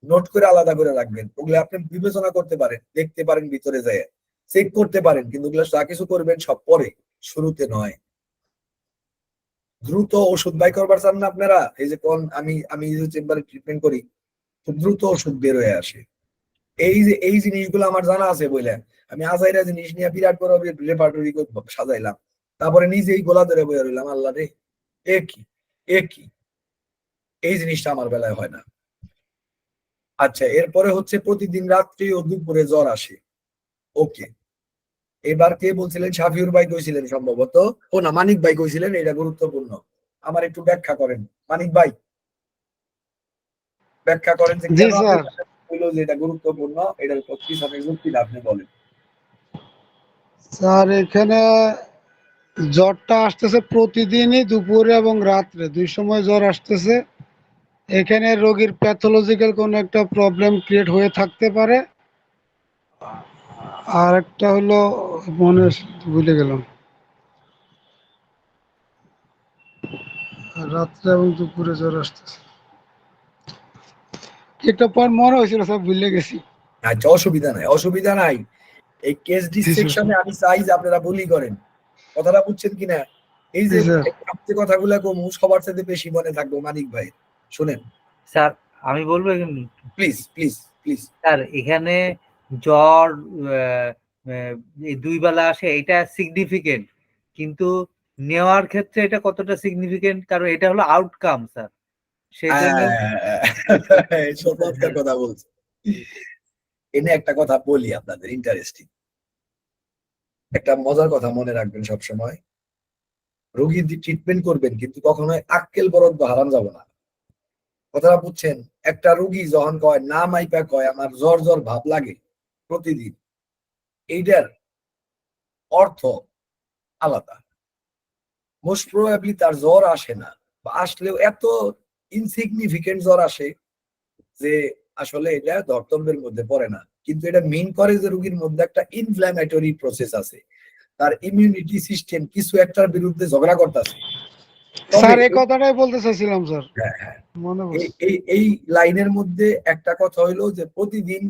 নোট করে আলাদা করে রাখবেন। ওগুলো আপনি বিবেচনা করতে পারেন, দেখতে পারেন, ভিতরে যায় চেক করতে পারেন, কিন্তু ওগুলো যা কিছু করবেন সব পরে, শুরুতে নয়। দ্রুত ওষুধ বাই করবার চান না আপনারা? এই যে কোন আমি আমি চেম্বারে ট্রিটমেন্ট করি, খুব দ্রুত ওষুধ বের হয়ে আসে। এই জিনিসগুলো আমার জানা আছে বলে আমি আজাইরা জিনিস নিয়ে বিরাট বড় রেপার্টরি সাজাইলাম, তারপরে নিজেই গোলা ধরে বয়ে রইলাম, আল্লাহ রে একই একই। এই জিনিসটা আমার বেলায় হয় না। আচ্ছা, এরপরে হচ্ছে প্রতিদিন রাত্রি ও দুপুরে জ্বর আসে। ওকে, এবার কে বলছিলেন? শাফিউর ভাই কইছিলেন সম্ভবত, ও না মানিক ভাই কইছিলেন, এটা গুরুত্বপূর্ণ। আমার একটু ব্যাখ্যা করেন মানিক ভাই, ব্যাখ্যা করেন যে জি কেন স্যার। হইলো যে এটা গুরুত্বপূর্ণ, এটার পিছনে যুক্তিটা আপনি বলেন। স্যার এখানে জ্বরটা আসতেছে প্রতিদিনই দুপুরে এবং রাত্রে দুই সময় জ্বর আসতেছে। এখানে রোগীর প্যাথোলজিক্যাল কোনো একটা প্রবলেম ক্রিয়েট হয়ে থাকতে পারে। আর একটা হলো, মনে ভুলে গেলাম, রাত্রে এবং দুপুরে জ্বর আসতেছে, একটা পয়েন্ট মনে হয়েছিল স্যার, ভুলে গেছি। আচ্ছা, অসুবিধা নাই, অসুবিধা নাই। এই কেস জি স্যার। ডিসেকশনে আমি চাই যে আপনারা বলি করেন, কথাটা বুঝছেন কিনা? এই জি যে স্যার। আপনি কথাগুলা কমু সবার সাথে বেশি মনে থাকবো মানিক ভাই, শুনেন স্যার আমি বলবো এখানে, প্লিজ প্লিজ প্লিজ। স্যার এখানে জ্বর আহ, আহ, এই দুই বেলা আসে, এটা সিগনিফিকেন্ট, কিন্তু নেওয়ার ক্ষেত্রে এটা কতটা সিগনিফিকেন্ট, কারণ এটা হলো আউটকাম স্যার, সেই জন্য। চমৎকার কথা বলছে। এনে একটা কথা বলি আপনাদের, ইন্টারেস্টিং একটা মজার কথা মনে রাখবেন সব সময়। রোগীর ট্রিটমেন্ট করবেন কিন্তু কখনোই আক্কেল বরদ্দ হারান যাব না। কথাটা বুঝছেন? একটা রোগী যখন কয় না মাইপা কয় আমার জ্বর জ্বর ভাব লাগে প্রতিদিন, এইটার অর্থ আলাদা। মোস্ট প্রবাবলি তার জ্বর আসে না, বা আসলেও এত ইনসিগনিফিকেন্ট জ্বর আসে যে আসলে এটা ধর্তব্যের মধ্যে পড়ে না। কিন্তু এটা মিন করে যে রোগীর মধ্যে একটা ইনফ্ল্যামেটরি প্রসেস আছে, তার ইমিউনিটি সিস্টেম কিছু একটার বিরুদ্ধে ঝগড়া করতেছে। তবে স্যার এই কথাটাই বলতে চাইছিলাম স্যার, হ্যাঁ হ্যাঁ, মনে এই পড়ছে। এই এই লাইনের মধ্যে একটা কথা হইলো যে প্রতিদিন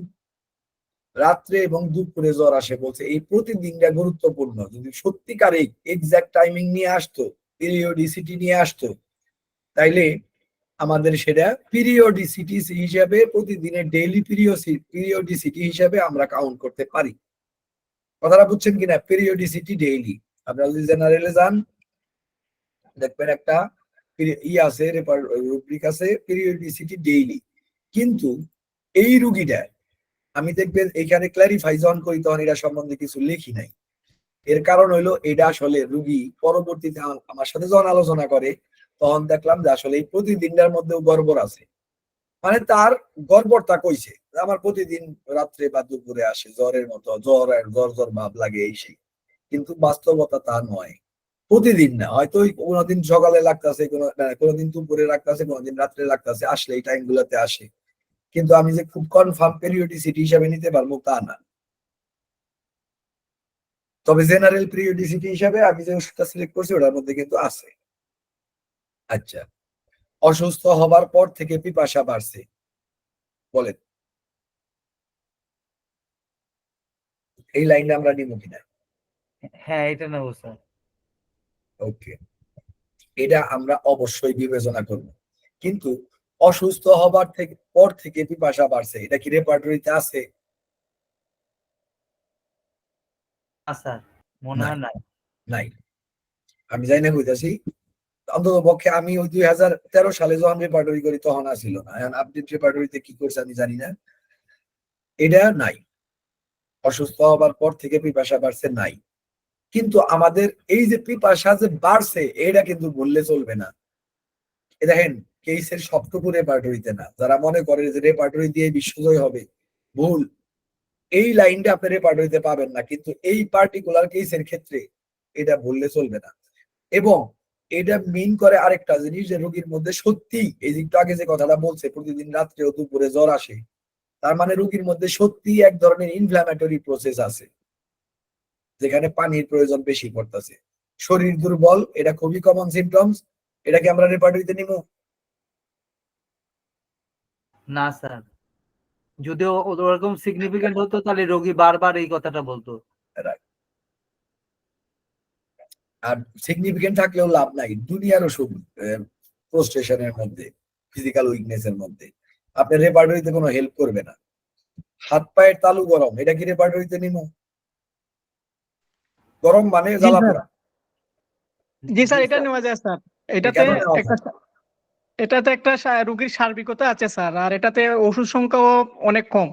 রাত্রে এবং দুপুরে জ্বর আসে বলছে, এই প্রতিদিনটা গুরুত্বপূর্ণ। যদি সত্যিকারে এক্সাক্ট টাইমিং নিয়ে আসতো, পিরিয়ডিসিটি নিয়ে আসতো, তাইলে আমাদের সেটা পিরিয়ডিসিটি হিসাবে প্রতিদিনের ডেইলি পিরিয়ডিসিটি হিসাবে আমরা কাউন্ট করতে পারি। কথাটা বুঝছেন কিনা? Periodicity daily. আপনারা যদি জেনারেলে যান দেখবেন একটা আছে, রুব্রিক আছে পিরিয়ডিসিটি ডেইলি। কিন্তু এই রুগীটা আমি দেখবেন এখানে ক্ল্যারিফাই যখন করি তখন এটা সম্বন্ধে কিছু লিখি নাই। এর কারণ হইলো এটা আসলে রুগী পরবর্তীতে আমার সাথে যখন আলোচনা করে তখন দেখলাম যে আসলে এই প্রতিদিনটার মধ্যেও গড়বড় আছে। মানে তার গড়বড়টা কইছে আমার প্রতিদিন রাত্রে বা দুপুরে আসে জ্বরের মতো, জ্বর ভাব লাগে এই সেই, কিন্তু বাস্তবতা তা নয়। প্রতিদিন না, হয়তো কোনোদিন সকালে লাগতেছে, কোনোদিন দুপুরে লাগতেছে, কোনোদিন রাত্রে লাগতেছে, আসলে এই টাইম গুলাতে আসে। কিন্তু আমি যে খুব কনফার্ম পিরিয়ডিসিটি হিসাবে নিতে পারবো তা না। তবে জেনারেল পিরিয়ডিসিটি হিসাবে আমি যে ওষুধটা সিলেক্ট করছি ওটার মধ্যে কিন্তু আছে। আচ্ছা, অসুস্থ হবার পর থেকে পিপাসা বাড়ছে, বলেন এই লাইনটা আমরা নিব কিনা? হ্যাঁ, এটা নেবো স্যার। ওকে, এটা আমরা অবশ্যই বিবেচনা করব। কিন্তু অসুস্থ হবার পর থেকে পিপাসা বাড়ছে, এটা কি রেপার্টরিতে আছে? স্যার মনে হয় না। নাই। আমি জানি না কইতাছি, অন্তত পক্ষে আমি ওই 2013 সালে যখন রেপার্টরি করি তখন আসিল না। এখন আপডেট রেপার্টরিতে কি করছে আমি জানি না। এটা নাই, অসুস্থ হবার পর থেকে পিপাসা বাড়ছে নাই। কিন্তু আমাদের এই যে পিপাসা যে বাড়ছে এটা কিন্তু বললে চলবে না। দেখেন কেসের সবটুকু রেপার্টরিতে না। যারা মনে করে যে রেপার্টরি দিয়ে বিশ্বজয় হবে, ভুল। এই লাইনটা আপনি রেপার্টরিতে পাবেন না, কিন্তু এই পার্টিকুলার কেসের ক্ষেত্রে এটা বললে চলবে না। এবং এটা মিন করে আরেকটা জিনিস, যে রোগীর মধ্যে সত্যি এই যে একটু আগে যে কথাটা বলছে প্রতিদিন রাত্রে ও দুপুরে জ্বর আসে, তার মানে রোগীর মধ্যে সত্যি এক ধরনের ইনফ্ল্যামেটরি প্রসেস আছে যেখানে পানির প্রয়োজন বেশি পড়তেছে। শরীর দুর্বল, এটা খুবই কমন সিমটমস। এটা কি আমরা রেপার্টরিতে নিব? না স্যার, যদি ওরকম সিগনিফিকেন্ট হতো তাহলে রোগী বারবার এই কথাটা বলতো। আর সিগনিফিকেন্ট থাকলেও লাভ নাই। দুনিয়ার ওষুধ প্রোস্ট্রেশনের মধ্যে, ফিজিক্যাল উইকনেস এর মধ্যে আপনার রেপার্টরিতে কোনো হেল্প করবে না। হাত পায়ের তালু গরম, এটা কি রেপার্টরিতে নিব? গরম মানে জ্বালা পোড়া। জি স্যার, এটা নেওয়া যায় স্যার। এটাতে কেন নেওয়া একটা এটাতে একটা রোগীর সার্বিকতা আছে স্যার, আর এটাতে ওষুধ সংখ্যাও অনেক কম।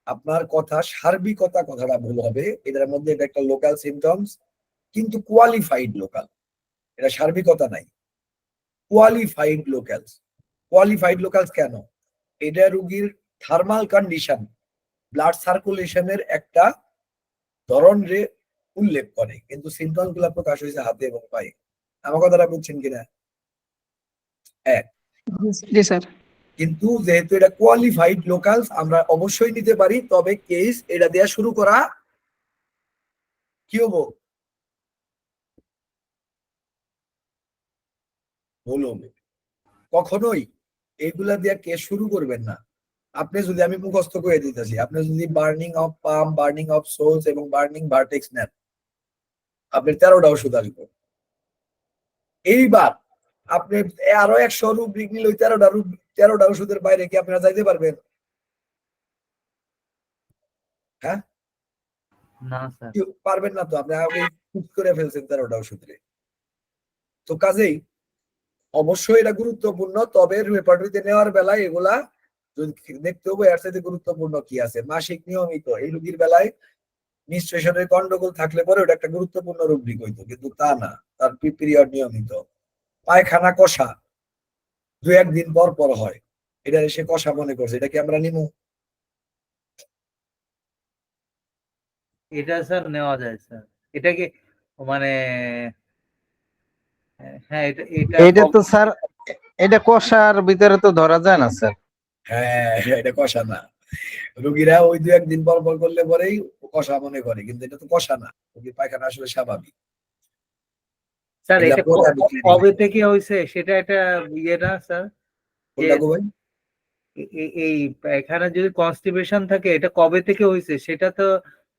আপনার কথা সার্বিকতা কথাটা ভুল হবে। এটার মধ্যে এটা একটা লোকাল সিমটমস, কিন্তু কোয়ালিফাইড লোকাল। এটা সার্বিকতা নাই, কোয়ালিফাইড লোকালস। কোয়ালিফাইড লোকালস কেন? এটা রোগীর থার্মাল কন্ডিশন, ব্লাড সার্কুলেশনের একটা ধরন রে উল্লেখ করে, কিন্তু সিমটম গুলা প্রকাশ হয়েছে হাতে এবং পায়ে। আমার কথাটা বুঝছেন কিনা? এক, জি স্যার। কিন্তু যেহেতু এটা কোয়ালিফাইড লোকালস আমরা অবশ্যই নিতে পারি, তবে কেস এটা দেয়া শুরু করা কি হবো ভুল হবে। কখনোই এইগুলা দিয়ে কেস শুরু করবেন না। আপনি যদি, আমি মুখস্থ করে দিতেছি, আপনি যদি burning of palm, burning of soles এবং বার্নিং ভার্টেক্স নেন, আপনার 13টা ওষুধ আসবে। এইবার আপনি আরো 100 রুব্রিক নিলে ওই 13টা ওষুধের বাইরে কি আপনারা যাইতে পারবেন? হ্যাঁ, না স্যার। পারবেন না তো। আপনি আগে চুপ করে ফেলছেন 13টা ওষুধে। তো কাজেই অবশ্যই এটা গুরুত্বপূর্ণ, তবে রেপার্টরিতে নেওয়ার বেলায় এগুলা যদি দেখতে হবে এর সাথে গুরুত্বপূর্ণ কি আছে। মাসিক নিয়মিত এই রোগীর বেলায় নিঃশ্বাসনের গন্ডগোল থাকলে পরে ওটা একটা গুরুত্বপূর্ণ রুব্রিক হইতো, কিন্তু তা না। তার পিরিয়ড নিয়মিত, পায়খানা কষা 2-1 দিন পর পর হয়, এটা সে কষা মনে করছে, এটা কি আমরা নিবো? এটা স্যার নেওয়া যায় স্যার। এটা কি মানে হ্যাঁ, এটা তো স্যার, এটা কষার ভিতরে তো ধরা যায় না স্যার। হ্যাঁ, এটা কষা না। রোগীরা ওই 2-1 দিন পর পর করলে পরেই কষা মনে করে, কিন্তু এটা তো কষা না। রোগীর পায়খানা আসলে স্বাভাবিক। স্যার এগুলা এটা পরে বিক্রি কবে হয়। থেকে হয়েছে সেটা একটা ইয়ে না স্যার? কোনটা গো ভাই? এই এখানে যদি কনস্টিপেশন থাকে এটা কবে থেকে হয়েছে সেটা তো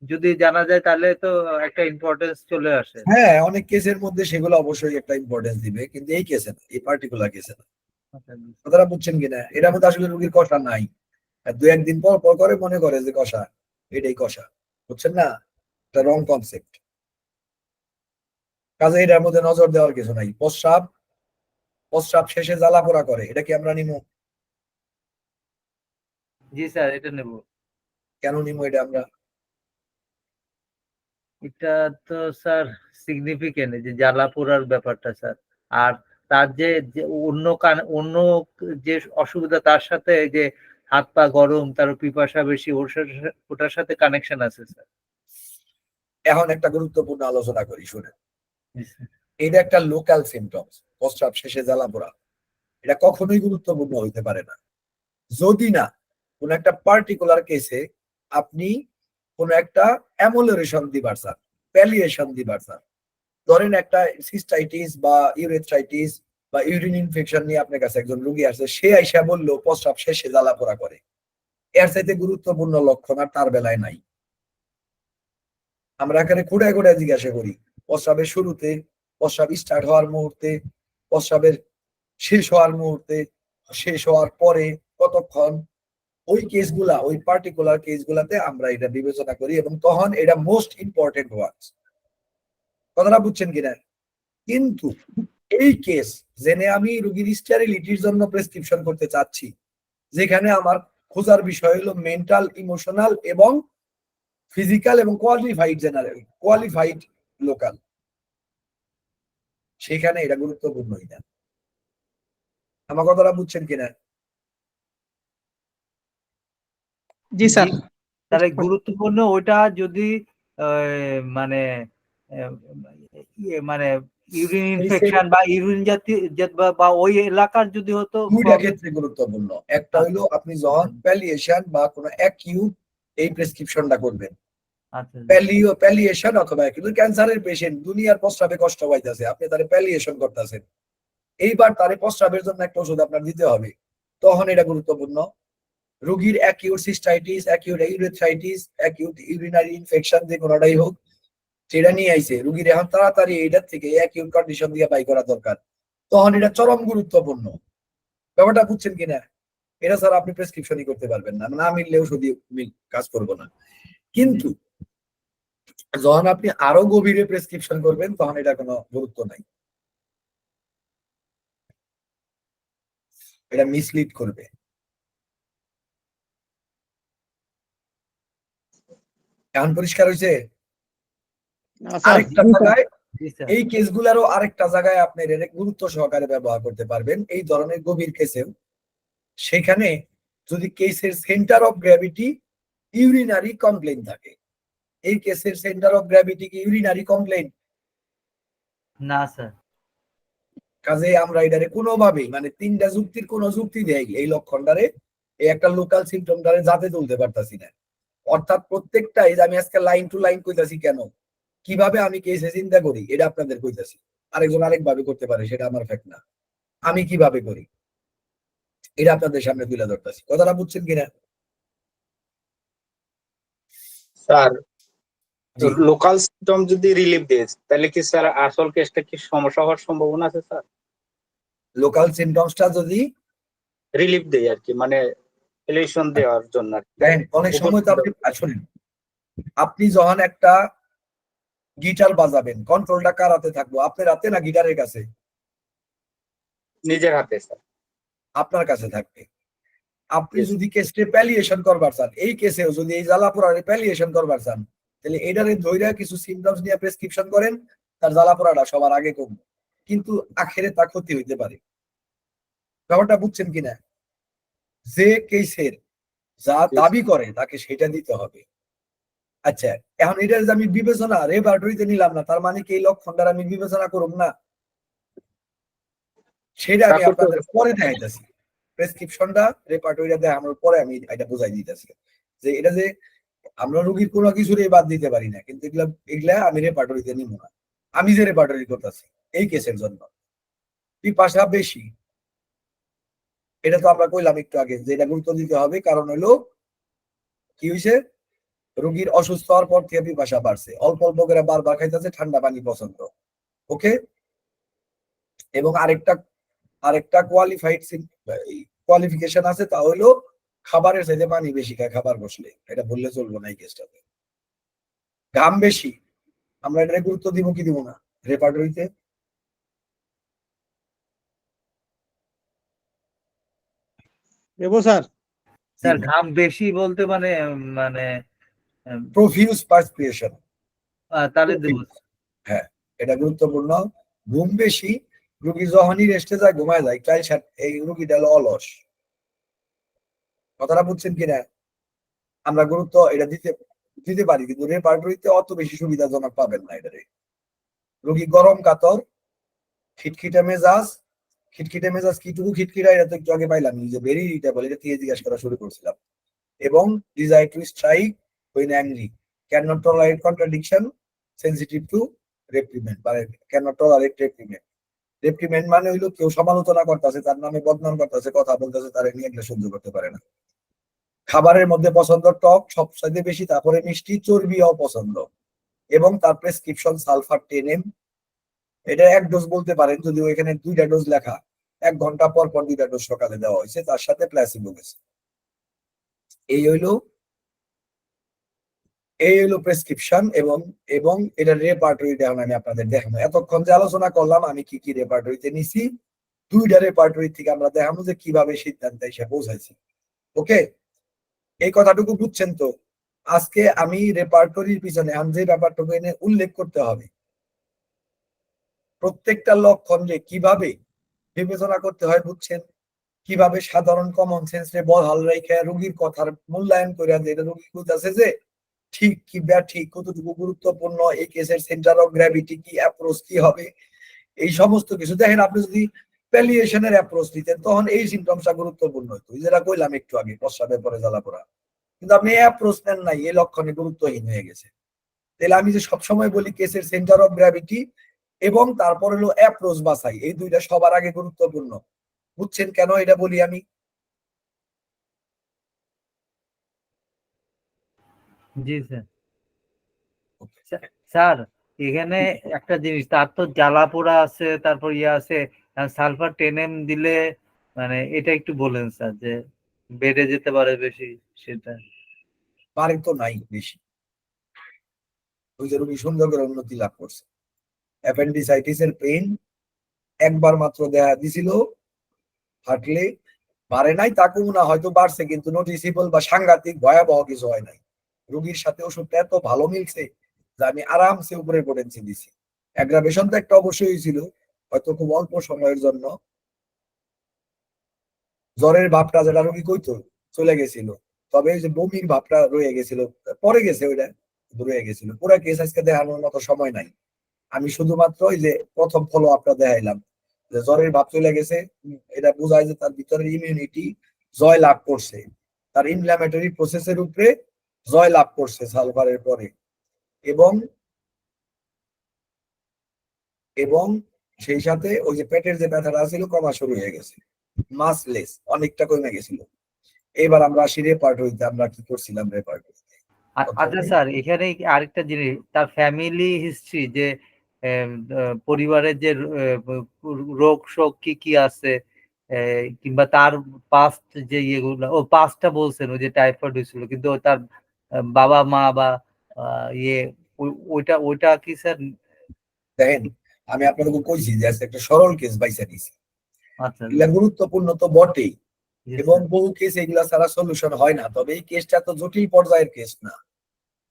যদি জানা যায় তাহলে তো একটা ইম্পর্টেন্স চলে আসে। হ্যাঁ, অনেক কেসের মধ্যে সেগুলো অবশ্যই একটা ইম্পর্টেন্স দিবে, কিন্তু এই কেসে না, এই পার্টিকুলার কেসে না। কথাটা বুঝছেন কিনা? এটার মধ্যে আসলে রোগীর কষা নাই। 2-1 দিন পর পর করে মনে করে যে কষা, এটাই কষা। বুঝছেন না? এটা রং কনসেপ্ট। কাজে এটার মধ্যে নজর দেওয়ার কিছু নাই। প্রস্রাব শেষে জ্বালা পোড়া করে, এটা কি আমরা নিমু? জি স্যার, এটা নেব। কেন নিমু এটা আমরা? এটা তো স্যার সিগনিফিকেন্ট, যে জ্বালা পোড়ার ব্যাপারটা স্যার। আর তার যে যে অন্য যে অসুবিধা, তার সাথে যে হাত পা গরম, তার পিপাসা বেশি, ওটার সাথে কানেকশন আছে স্যার। এখন একটা গুরুত্বপূর্ণ আলোচনা করি, শুনেন। জি স্যার। এটা একটা লোকাল সিমটমস, প্রস্রাব শেষে জ্বালা পোড়া। এটা কখনোই গুরুত্বপূর্ণ হইতে পারে না যদি না কোন একটা পার্টিকুলার কেসে আপনি কোন একটা অ্যামোলারেশন দিবার চান, প্যালিয়েশন দিবার চান। ধরেন একটা সিস্টাইটিস বা ইউরেথ্রাইটিস বা ইউরিন ইনফেকশন নিয়ে আপনার কাছে একজন রোগী আসছে, সে আইসা বললো প্রস্রাব শেষে জ্বালা পোড়া করে। এর চাইতে গুরুত্বপূর্ণ লক্ষণ আর তার বেলায় নাই। আমরা এখানে খুঁড়ায় খুঁড়ায় জিজ্ঞাসা করি প্রস্রাবের শুরুতে, প্রস্রাব স্টার্ট হওয়ার মুহূর্তে, প্রস্রাবের শেষ হওয়ার মুহূর্তে, শেষ হওয়ার পরে কতক্ষণ। ওই কেসগুলা, ওই পার্টিকুলার কেসগুলাতে আমরা এটা বিবেচনা করি এবং তখন এটা মোস্ট ইম্পর্টেন্ট ওয়ার্ডস। কথাটা বুঝছেন কিনা? কিন্তু এই কেস জেনে আমি রোগীর স্টেরিলিটির জন্য প্রেসক্রিপশন করতে চাচ্ছি, যেখানে আমার খোঁজার বিষয় হলো মেন্টাল, ইমোশনাল এবং ফিজিক্যাল এবং কোয়ালিফাইড জেনারেল, কোয়ালিফাইড লোকাল, সেখানে এটা গুরুত্বপূর্ণই না। আমার কথাটা বুঝছেন কিনা? জি স্যার। তাহলে গুরুত্বপূর্ণ ওইটা যদি মানে মানে ইউরিন ইনফেকশন বা ইউরিন জাতীয় বা ওই এলাকার যদি হতো, দুইটা ক্ষেত্রে গুরুত্বপূর্ণ। একটা হইলো আপনি যখন প্যালিয়েশন বা কোনো অ্যাকিউট এই প্রেসক্রিপশনটা করবেন, আচ্ছা প্যালিয়েশন অথবা কিন্তু ক্যান্সারের পেশেন্ট দুনিয়ার প্রস্রাবে কষ্ট পাইতেছে, আপনি তারে প্যালিয়েশন করতেছেন, এইবার তারে প্রস্রাবের জন্য একটা ওষুধ আপনার দিতে হবে, তখন এটা গুরুত্বপূর্ণ। রোগীর acute cystitis, acute urethritis, acute urinary infection, যে কোনোটাই হোক, সেটা নিয়ে আইছে রোগীর এখন তাড়াতাড়ি এইটার থেকে অ্যাকিউট কন্ডিশন দিয়ে বাই করা দরকার, তখন এটা চরম গুরুত্বপূর্ণ। ব্যাপারটা বুঝছেন কিনা? এটা স্যার আপনি প্রেসক্রিপশনই করতে পারবেন না, না মিললে ওষুধই কাজ করবো না। কিন্তু যখন আপনি আরো গভীরে প্রেসক্রিপশন করবেন, তখন এটা কোনো গুরুত্ব নাই, এটা মিসলিড করবে। এখন পরিষ্কার হয়েছে? আরেকটা জায়গায় এই কেসগুলারও আরেকটা জায়গায় আপনি গুরুত্ব সহকারে ব্যবহার করতে পারবেন এই ধরনের গভীর কেসেও। সেখানে যদি কেসের centre of gravity urinary complain থাকে। এই কেসের সেন্টার অফ গ্র্যাভিটি কি ইউরিনারি কমপ্লেইন? না স্যার। কাজে আমরা এটারে কোনোভাবেই, মানে তিনটা যুক্তির কোন যুক্তি দেয় এই লক্ষণটারে, এই একটা লোকাল সিমটমটারে যাতে তুলতে পারতাছি না। অর্থাৎ প্রত্যেকটাই, আমি আজকে লাইন টু লাইন কইতাছি কেন, কিভাবে আমি কেসে চিন্তা করি এটা আপনাদের কইতাছি। আরেকজন আরেকভাবে করতে পারে, সেটা আমার ফ্যাক্ট না। আমি কিভাবে করি এটা আপনাদের সামনে তুলে ধরতেছি। কথাটা বুঝছেন কিনা? স্যার, লোকাল সিমটম যদি রিলিফ দেয় তাহলে কি স্যার আসল কেসটা কি সমস্যা হওয়ার সম্ভাবনা আছে স্যার? লোকাল সিমটমসটা যদি রিলিফ দেয় আর কি, মানে সলিউশন দেওয়ার জন্য আর কি। দেখেন, অনেক সময় তো আপনি শুনেন, আপনি যখন একটা গিটার বাজাবেন, কন্ট্রোলটা কার হাতে থাকবো, আপনার হাতে না গিটারের কাছে? নিজের হাতে স্যার। আপনার কাছে থাকবে। আপনি যদি কেসটা প্যালিয়েশন করবার চান, এই কেসেও যদি এই জ্বালা পোড়ারে প্যালিয়েশন করবার চান, তাহলে এটারে ধইরা কিছু সিমটমস নিয়ে প্রেসক্রিপশন করেন, তার জ্বালা পোড়াটা সবার আগে কমবে, কিন্তু আখেরে তা ক্ষতি হইতে পারে। ব্যাপারটা বুঝছেন কিনা? যে কেসের যা দাবি করে তাকে সেটা দিতে হবে। আচ্ছা, এখন এটা যে আমি বিবেচনা রেপার্টরিতে নিলাম না, তার মানে কি এই লক্ষণটা আমি বিবেচনা করব না? সেটা আমি আপনাদের পরে দেখাইতেছি। প্রেসক্রিপশনটা রেপার্টরিটা দেখানোর পরে আমি এটা বুঝাই দিতেছি যে এটা যে আমরা রোগীর কোনো কিছুরই বাদ দিতে পারি না, কিন্তু এগুলা আমি রেপার্টরিতে নিব না। আমি যে রেপার্টরি করতেছি এই কেসের জন্য পিপাসা বেশি, এটা তো আমরা কইলাম একটু আগে যে এটা গুরুত্ব দিতে হবে, কারণ হলো কি হয়েছে, রোগীর অসুস্থ হওয়ার পর থেকে পিপাসা বাড়ছে, অল্প অল্প করে বারবার খাইতেছে, ঠান্ডা পানি পছন্দ। ওকে, এবং আরেকটা কোয়ালিফিকেশন আছে, তা হলো খাবারের চাইতে পানি বেশি খায় খাবার বসলে। এটা বললে চলবো না এই কেসটাতে। ঘাম বেশি, আমরা এটা গুরুত্ব দিব কি দিব না রেপার্টরিতে? দেবো স্যার। স্যার ঘাম বেশি বলতে মানে মানে প্রফিউজ পার্সপিরেশন, তাহলে দেবো। হ্যাঁ এটা গুরুত্বপূর্ণ। ঘুম বেশি, রুগী যখনই রেস্টে যায় ঘুমায় যায়, এই রুগীটা হলো অলস। কথাটা বুঝছেন কিনা? আমরা গুরুত্ব এটা দিতে দিতে পারি, কিন্তু রেপার্টরিতে অত বেশি সুবিধাজনক পাবেন না এটারে। রুগী গরম কাতর, খিটখিটে মেজাজ, খিটখিটে মেজাজ কিটুকু খিটখিটা, এটা তো একটু আগে পাইলাম, যে ভেরি ইরিটেবল, এটা দিয়ে জিজ্ঞাসা করা শুরু করছিলাম। এবং desire to strike when angry, cannot tolerate contradiction, sensitive to reprimand, মানে cannot tolerate reprimand। রেপ্রিমেন্ড মানে হইলো কেউ সমালোচনা করতেছে, তার নামে বদনাম করতেছে, কথা বলতেছে, তারা নিয়ে এগুলো সহ্য করতে পারে না। খাবারের মধ্যে পছন্দ টক সবচেয়ে বেশি, তারপরে মিষ্টি, চর্বিও পছন্দ, এবং তার প্রেসক্রিপশন সালফার 10 mg। এটা 1 ডোজ বলতে পারেন, যদিও এখানে 2টা ডোজ লেখা, 1 ঘন্টা পর পর 2টা ডোজ সকালে দেওয়া হয়েছে, তার সাথে প্লাসিবো গেছে। এই হইলো প্রেসক্রিপশন। এবং এবং এটা রেপার্টরিতে আমি আপনাদের দেখাবো। এতক্ষণ যে আলোচনা করলাম আমি কি কি রেপার্টরিতে নিছি, 2টা রেপার্টরি থেকে আমরা দেখাবো যে কিভাবে সিদ্ধান্তে এসে পৌঁছাইছি। ওকে, এই কথাটুকু বুঝছেন তো? আজকে আমি রেপার্টরির পিছনে আমি যে ব্যাপারটুকু এনে উল্লেখ করতে হবে, প্রত্যেকটা লক্ষণ যে কিভাবে বিবেচনা করতে হয় বুঝছেন, কিভাবে সাধারণ কমন সেন্স রে বহাল রেখে রোগীর কথার মূল্যায়ন করে, যে এটা রোগী বুঝতেছে যে ঠিক কি ব্যাঠিক, কতটুকু গুরুত্বপূর্ণ, এই কেসের সেন্টার অফ গ্র্যাভিটি কি, অ্যাপ্রোচ কি হবে, এই সমস্ত কিছু। দেখেন আপনি যদি প্যালিয়েশনের অ্যাপ্রোচ নিতেন তখন এই সিমটমসটা গুরুত্বপূর্ণ হতো, যেটা কইলাম একটু আগে, প্রস্রাবের পরে জ্বালা পোড়া। কিন্তু আপনি অ্যাপ্রোচ নেন নাই, এই লক্ষণে গুরুত্বহীন হয়ে গেছে। তাহলে আমি যে সবসময় বলি কেসের সেন্টার অফ গ্র্যাভিটি এবং তারপর হলো অ্যাপ্রোচ বাছাই, এই 2টা সবার আগে গুরুত্বপূর্ণ। বুঝছেন কেন এটা বলি আমি? জি স্যার। স্যার এখানে একটা জিনিস, তার তো জ্বালা পোড়া আছে, তারপর ইয়ে আছে, সালফার 10 mg দিলে মানে এটা একটু বলেন স্যার, যে বেড়ে যেতে পারে বেশি সেটা। পারে তো নাই বেশি, ওই যে রোগী সুন্দর করে উন্নতি লাভ করছে। অ্যাপেন্ডিসাইটিস এর পেইন একবার মাত্র দেখা দিছিল, হাঁটলে বাড়ে নাই, তাকেও না হয়তো বাড়ছে, কিন্তু নোটিসেবল বা সাংঘাতিক ভয়াবহ কিছু হয় নাই। রোগীর সাথে ওষুধটা এত ভালো মিলছে যে আমি আরামসে উপরে পটেন্সি দিছি। অ্যাগ্রাভেশন তো একটা অবশ্যই ছিল, হয়তো খুব অল্প সময়ের জন্য জ্বরের ভাবটা যেটা রোগী কইতো চলে গেছিল, তবে ওই যে বমির ভাবটা রয়ে গেছিল, পরে গেছে ওইটা, রয়ে গেছিল। পুরো কেস আজকে দেখানোর মতো সময় নাই, আমি শুধুমাত্র ওই যে প্রথম ফলো আপটা দেখাইলাম, যে জ্বরের ভাব চলে গেছে। এটা বোঝায় যে তার ভিতরে ইমিউনিটি জয় লাভ করছে, তার ইনফ্ল্যামেটরি প্রসেসের উপরে জয় লাভ করছে সালফারের পরে। এবং এবং সেই সাথে ওই যে পেটের যে ব্যথাটা ছিল কমা শুরু হয়ে গেছে, মাসলেস অনেকটা কমে গেছিল। এবার আমরা আসি রেপার্টরিতে, আমরা কি করছিলাম রেপার্টরিতে। আচ্ছা স্যার, এখানে আরেকটা জিনিস, তার ফ্যামিলি হিস্ট্রি, যে পরিবারের যে রোগ শোক কি কি আছে, কিংবা তার পাস্ট যে ইয়েগুলো, ও পাস্টটা বলছেন ওই যে টাইফয়েড হয়েছিল, কিন্তু তার বাবা মা বা ইয়ে ওইটা ওইটা কি স্যার? দেখেন আমি আপনাদের কইছি যে আজকে একটা সরল কেস বাইসা নিছি, আচ্ছা এগুলা গুরুত্বপূর্ণ তো বটেই, জি এবং স্যার। বহু কেস এগুলা ছাড়া সলিউশন হয় না, তবে এই কেসটা তো জটিল পর্যায়ের কেস না।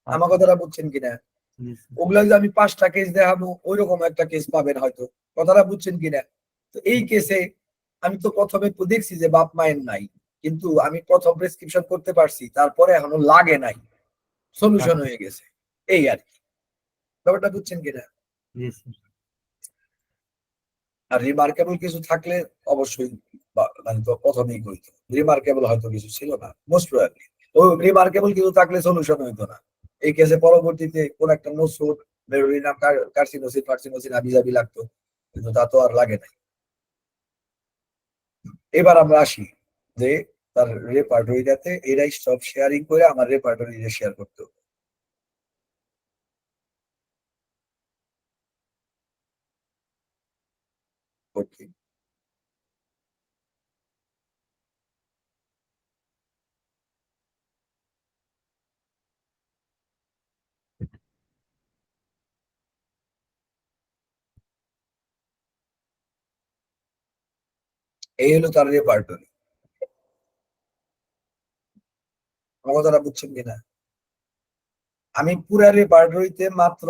আমার আচ্ছা, কথাটা বুঝছেন কিনা? জি স্যার। ওগুলা যদি আমি 5টা কেস দেখাবো, ওই রকম একটা কেস পাবেন হয়তো। কথাটা বুঝছেন কিনা? তো এই কেসে আমি তো প্রথমে তো দেখছি যে বাপ মায়ের নাই, কিন্তু আমি প্রথম প্রেসক্রিপশন করতে পারছি, তারপরে এখনো লাগে নাই, সলিউশন আচ্ছা, হয়ে গেছে, এই আর কি। ব্যাপারটা বুঝছেন কিনা? জি স্যার। আর রিমার্কেবল কিছু থাকলে অবশ্যই মানে তো প্রথমেই কইতো, রিমার্কেবল হয়তো কিছু ছিল না, মোস্ট প্রবাবলি। ও রিমার্কেবল কিছু থাকলে সলিউশন হইতো না। এই কেসে পরবর্তীতে কোন একটা নোসোট, মেরুলিনাম, কার্সিনোসিস ফার্সিনোসিস আবিজাবি লাগতো, কিন্তু তা তো আর লাগে নাই। এবার আমরা আসি যে তার রেপার্টরিটাতে এরাই সব শেয়ারিং করে আমার রেপার্টরি শেয়ার করতে হবে। ওকে, এই হলো তার রেপার্টরি। আমার কথাটা বুঝছেন কিনা? আমি পুরা রেপার্টরিতে মাত্র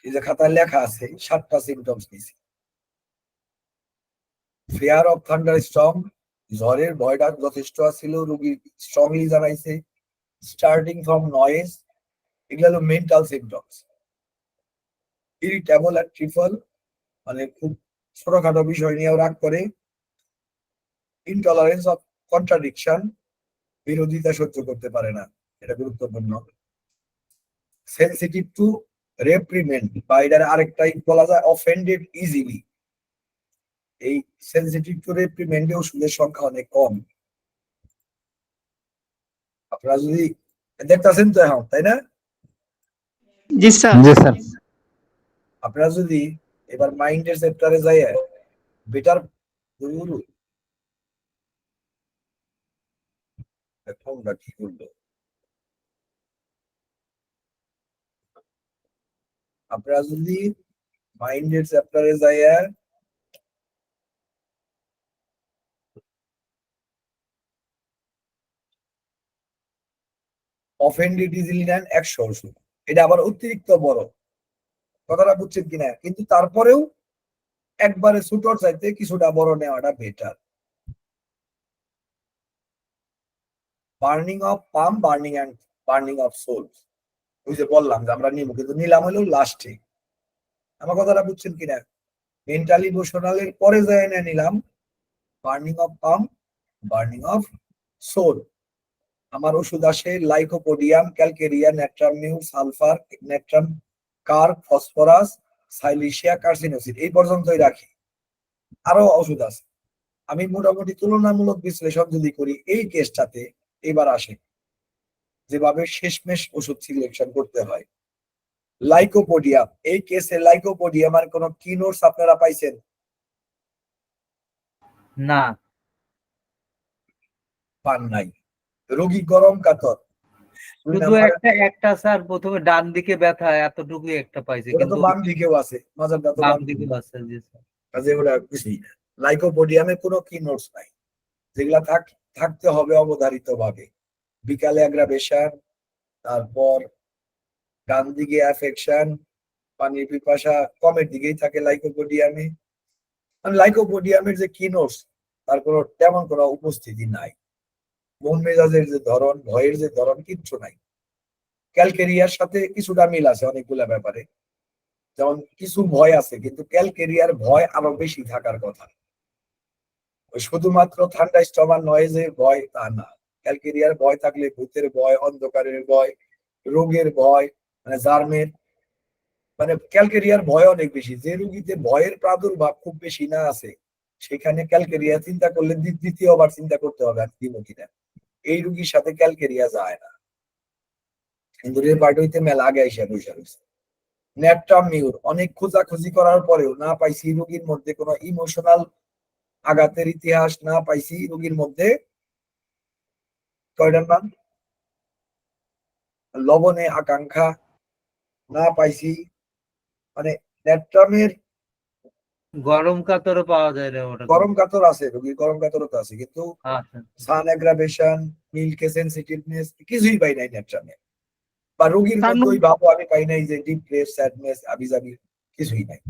এই যে খাতায় লেখা আছে 7টা সিমটমস নিয়েছি। ফিয়ার অফ থান্ডার স্টর্ম, ঝড়ের ভয়টা যথেষ্ট ছিল, রোগী স্ট্রংলি জানাইছে। স্টার্টিং ফ্রম নয়েজ, এগুলো হলো মেন্টাল সিমটমস। ইরিটেবল আর ট্রিফল, মানে খুব ছোটখাটো বিষয় নিয়েও রাগ করে। ইনটলারেন্স অফ কন্ট্রাডিকশন, বিরোধিতা সহ্য করতে পারে না, এটা গুরুত্বপূর্ণ। সেনসিটিভ টু রেপ্রিমেন্ড, বা এটার আরেকটাই বলা যায় অফেন্ডেড ইজিলি। এই সেনসিটিভ টু রেপ্রিমেন্ডে ওষুধের সংখ্যা অনেক কম। আপনারা যদি দেখতেছেন তো এখন, তাই না? জি স্যার। জি স্যার। আপনারা যদি এবার মাইন্ডের সেক্টরে যাই, বেটার ফোনটা কি করলো? আপনারা যদি মাইন্ডের চ্যাপ্টারে যাই, অফেন্ডেড ইজিলি নেন 100 ওষুধ। এটা আবার অতিরিক্ত বড়, কথাটা বুঝছেন কিনা? কিন্তু তারপরেও একবারে ছোটর চাইতে কিছুটা বড় নেওয়াটা better. Burning of palm, burning of sole, ওই যে বললাম যে আমরা নিব, কিন্তু নিলাম হলো লাস্টে। আমার কথাটা বুঝছেন কিনা? মেন্টাল ইমোশনাল এর পরে যায় না নিলাম burning of palm, burning of sole. আমার ওষুধ আসে lycopodium, calcarea, natrum mur, sulphur, natrum carb, phosphorus, silicea, carcinosin, এই পর্যন্তই রাখি। আরো ওষুধ আছে। আমি মোটামুটি তুলনামূলক বিশ্লেষণ যদি করি এই কেসটাতে, এবার আসে যেভাবে শেষমেশ ওষুধ সিলেকশন করতে হয়। লাইকোপোডিয়াম, এই কেসে লাইকোপোডিয়ামের কোন কি নোটস আপনারা পাইছেন? না। পান নাই। রোগী গরম কাতর, শুধু একটা স্যার প্রথমে ডান দিকে ব্যথা, এতটুকুই একটা পাইছে, ওটা তো কিন্তু বাম দিকেও আছে, মাজারটা তো বাম বাম দিকে দিকে। আছে। জি স্যার। কাজে ওটা কিছুই না। লাইকোপোডিয়ামে কোনো কি নোটস নাই, যেগুলা থাকতে হবে অবধারিত ভাবে। বিকালে অ্যাগ্রাভেশন, তারপর ডান দিকে অ্যাফেকশন, পানির পিপাসা কমের দিকেই থাকে লাইকোপোডিয়ামে। লাইকোপোডিয়ামের যে কি নোটস, তার কোনো তেমন কোনো উপস্থিতি নাই। মন মেজাজের যে ধরন, ভয়ের যে ধরন, কিচ্ছু নাই। ক্যালকেরিয়ার সাথে কিছুটা মিল আছে অনেকগুলা ব্যাপারে, যেমন কিছু ভয় আছে, কিন্তু ক্যালকেরিয়ার ভয় আরো বেশি থাকার কথা। ওই শুধুমাত্র ঠান্ডা স্টমার নয়েজে ভয় তা না। ক্যালকেরিয়ার ভয় থাকলে ভূতের ভয়, অন্ধকারের ভয়, রোগের ভয়, মানে জার্মের, মানে ক্যালকেরিয়ার ভয় অনেক বেশি। যে রোগীতে ভয়ের প্রাদুর্ভাব খুব বেশি না আছে, সেখানে ক্যালকেরিয়া চিন্তা করলে দ্বিতীয়বার চিন্তা করতে হবে আর দিব কিনা। এই রোগীর সাথে ক্যালকেরিয়া যায় না, কিন্তু রেপার্টরিতে মেলা আগে এসে বসে রয়েছে। ন্যাট্রাম মিউর, অনেক খোঁজাখুঁজি করার পরেও না পাইছি রোগীর মধ্যে কোনো ইমোশনাল আঘাতের ইতিহাস, না পাইছি রোগীর মধ্যে কয়টার নাম লবণে আকাঙ্ক্ষা, না পাইছি। মানে ন্যাট্রামের গরম কাতরও পাওয়া যায় না ওটা। গরম কাতর আছে, রোগীর গরম কাতরও তো আছে, কিন্তু আচ্ছা। সান অ্যাগ্রাভেশন, মিল্কে সেনসিটিভনেস কিছুই পাই নাই ন্যাট্রামে। বা রোগীর মধ্যে ওই ভাবও আমি পাই নাই যে ডিপ্রেস, স্যাডনেস, আবিজাবি কিছুই নাই।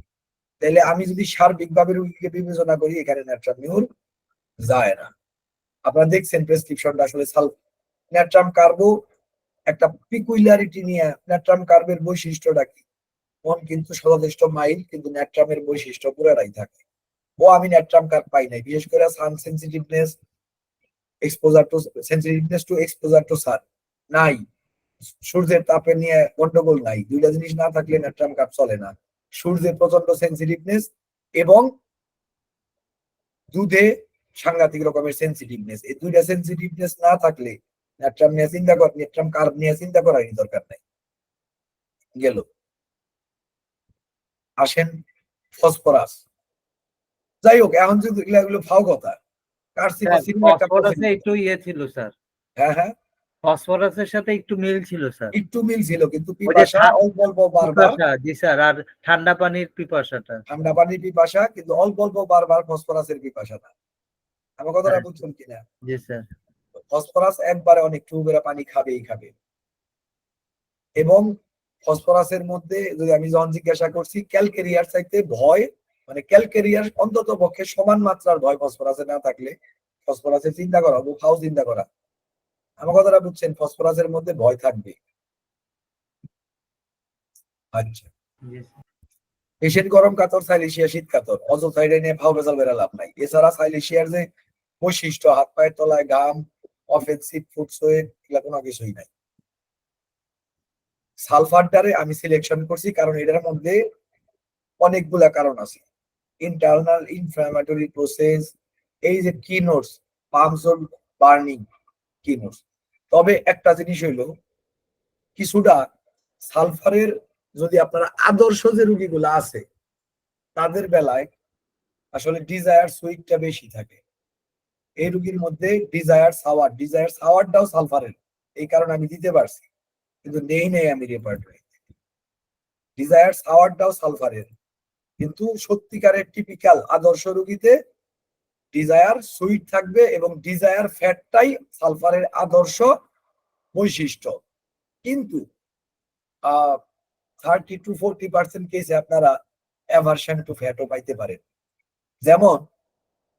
তাহলে আমি যদি সার্বিকভাবে রোগীকে বিবেচনা করি, এখানে ন্যাট্রাম মিউর যায় না। আপনারা দেখছেন প্রেসক্রিপশনটা আসলে ন্যাট্রাম কার্বো একটা পিকুইলারিটি নিয়ে। ন্যাট্রাম কার্বের বৈশিষ্ট্যটা কি? মন কিন্তু যথেষ্ট মাইল্ড, কিন্তু ন্যাট্রামের বৈশিষ্ট্য পুরাটাই থাকে। ও আমি ন্যাট্রাম কার্ব পাই নাই, বিশেষ করে sun sensitiveness, sensitiveness to exposure to sun নাই। সূর্যের তাপে নিয়ে গন্ডগোল নাই। দুইটা জিনিস না থাকলে ন্যাট্রাম কার্ব চলে না। সূর্যের প্রচন্ড সেন্সিটিভনেস এবং দুধে সাংঘাতিক রকমের সেন্সিটিভনেস, এই দুইটা সেন্সিটিভনেস না থাকলে ন্যাট্রাম কার্ব নিয়ে চিন্তা করারই দরকার নাই। গেল। আসেন ফসফরাস। যাই হোক, এখন যদি এগুলো ফাও কথা। একটু ইয়ে ছিল স্যার। হ্যাঁ হ্যাঁ, ফসফরাসের সাথে একটু মিল ছিল স্যার। একটু মিল ছিল, কিন্তু ওই যে পিপাসা অল্প অল্প বারবার, পিপাসা, জি স্যার, আর ঠান্ডা পানির পিপাসাটা। ঠান্ডা পানির পিপাসা, কিন্তু অল্প অল্প বারবার ফসফরাসের পিপাসা না। আমার কথাটা হ্যাঁ। বুঝছেন কিনা? জি স্যার। ফসফরাস একবারে অনেক টুবেরা পানি খাবেই খাবে। এবং ফসফরাসের মধ্যে যদি আমি যখন জিজ্ঞাসা করছি ক্যালকেরিয়ার চাইতে ভয়, মানে ক্যালকেরিয়ার অন্তত পক্ষে সমান মাত্রার ভয় ফসফরাসে না থাকলে ফসফরাসের চিন্তা করা, খাও চিন্তা করা। আমার কথাটা বুঝছেন? ফসফরাসের মধ্যে ভয় থাকবে। আচ্ছা, জি স্যার। এশিয়ান গরম কাতর, সাইলেশিয়া শীত কাতর, অজোথাইডে নিয়ে ভাও বেজাল বেড়া লাভ নাই। এছাড়া সাইলেশিয়ার যে বৈশিষ্ট্য, হাত পায়ের তলায় ঘাম, অফেন্সিভ ফুড সোয়েট, এগুলা কোনো কিছুই নাই। সালফারটারে আমি সিলেকশন করছি কারণ এটার মধ্যে অনেকগুলা কারণ আছে। ইন্টারনাল ইনফ্লামেটরি প্রসেস, এই যে কিনোটস, পাম্পস অন বার্নিং কিনোটস। তবে একটা জিনিস হইলো, কিছুটা সালফারের যদি আপনারা আদর্শ যে রোগীগুলা আছে তাদের বেলায় আসলে ডিজায়ার সুইটটা বেশি থাকে। এই রোগীর মধ্যে ডিজায়ার সাওয়ারটাও সালফারের, এই কারণে আমি দিতে পারছি, কিন্তু নেই আমি রেপার্টরি। ডিজায়ার সাওয়ারটাও সালফারের, কিন্তু সত্যিকারের টিপিক্যাল আদর্শ রোগীতে ডিজায়ার সুইট থাকবে এবং ডিজায়ার ফ্যাটটাই সালফারের আদর্শ বৈশিষ্ট্য। কিন্তু 30 to 40% কেসে আপনারা অ্যাভারশন টু ফ্যাটও পাইতে পারেন। যেমন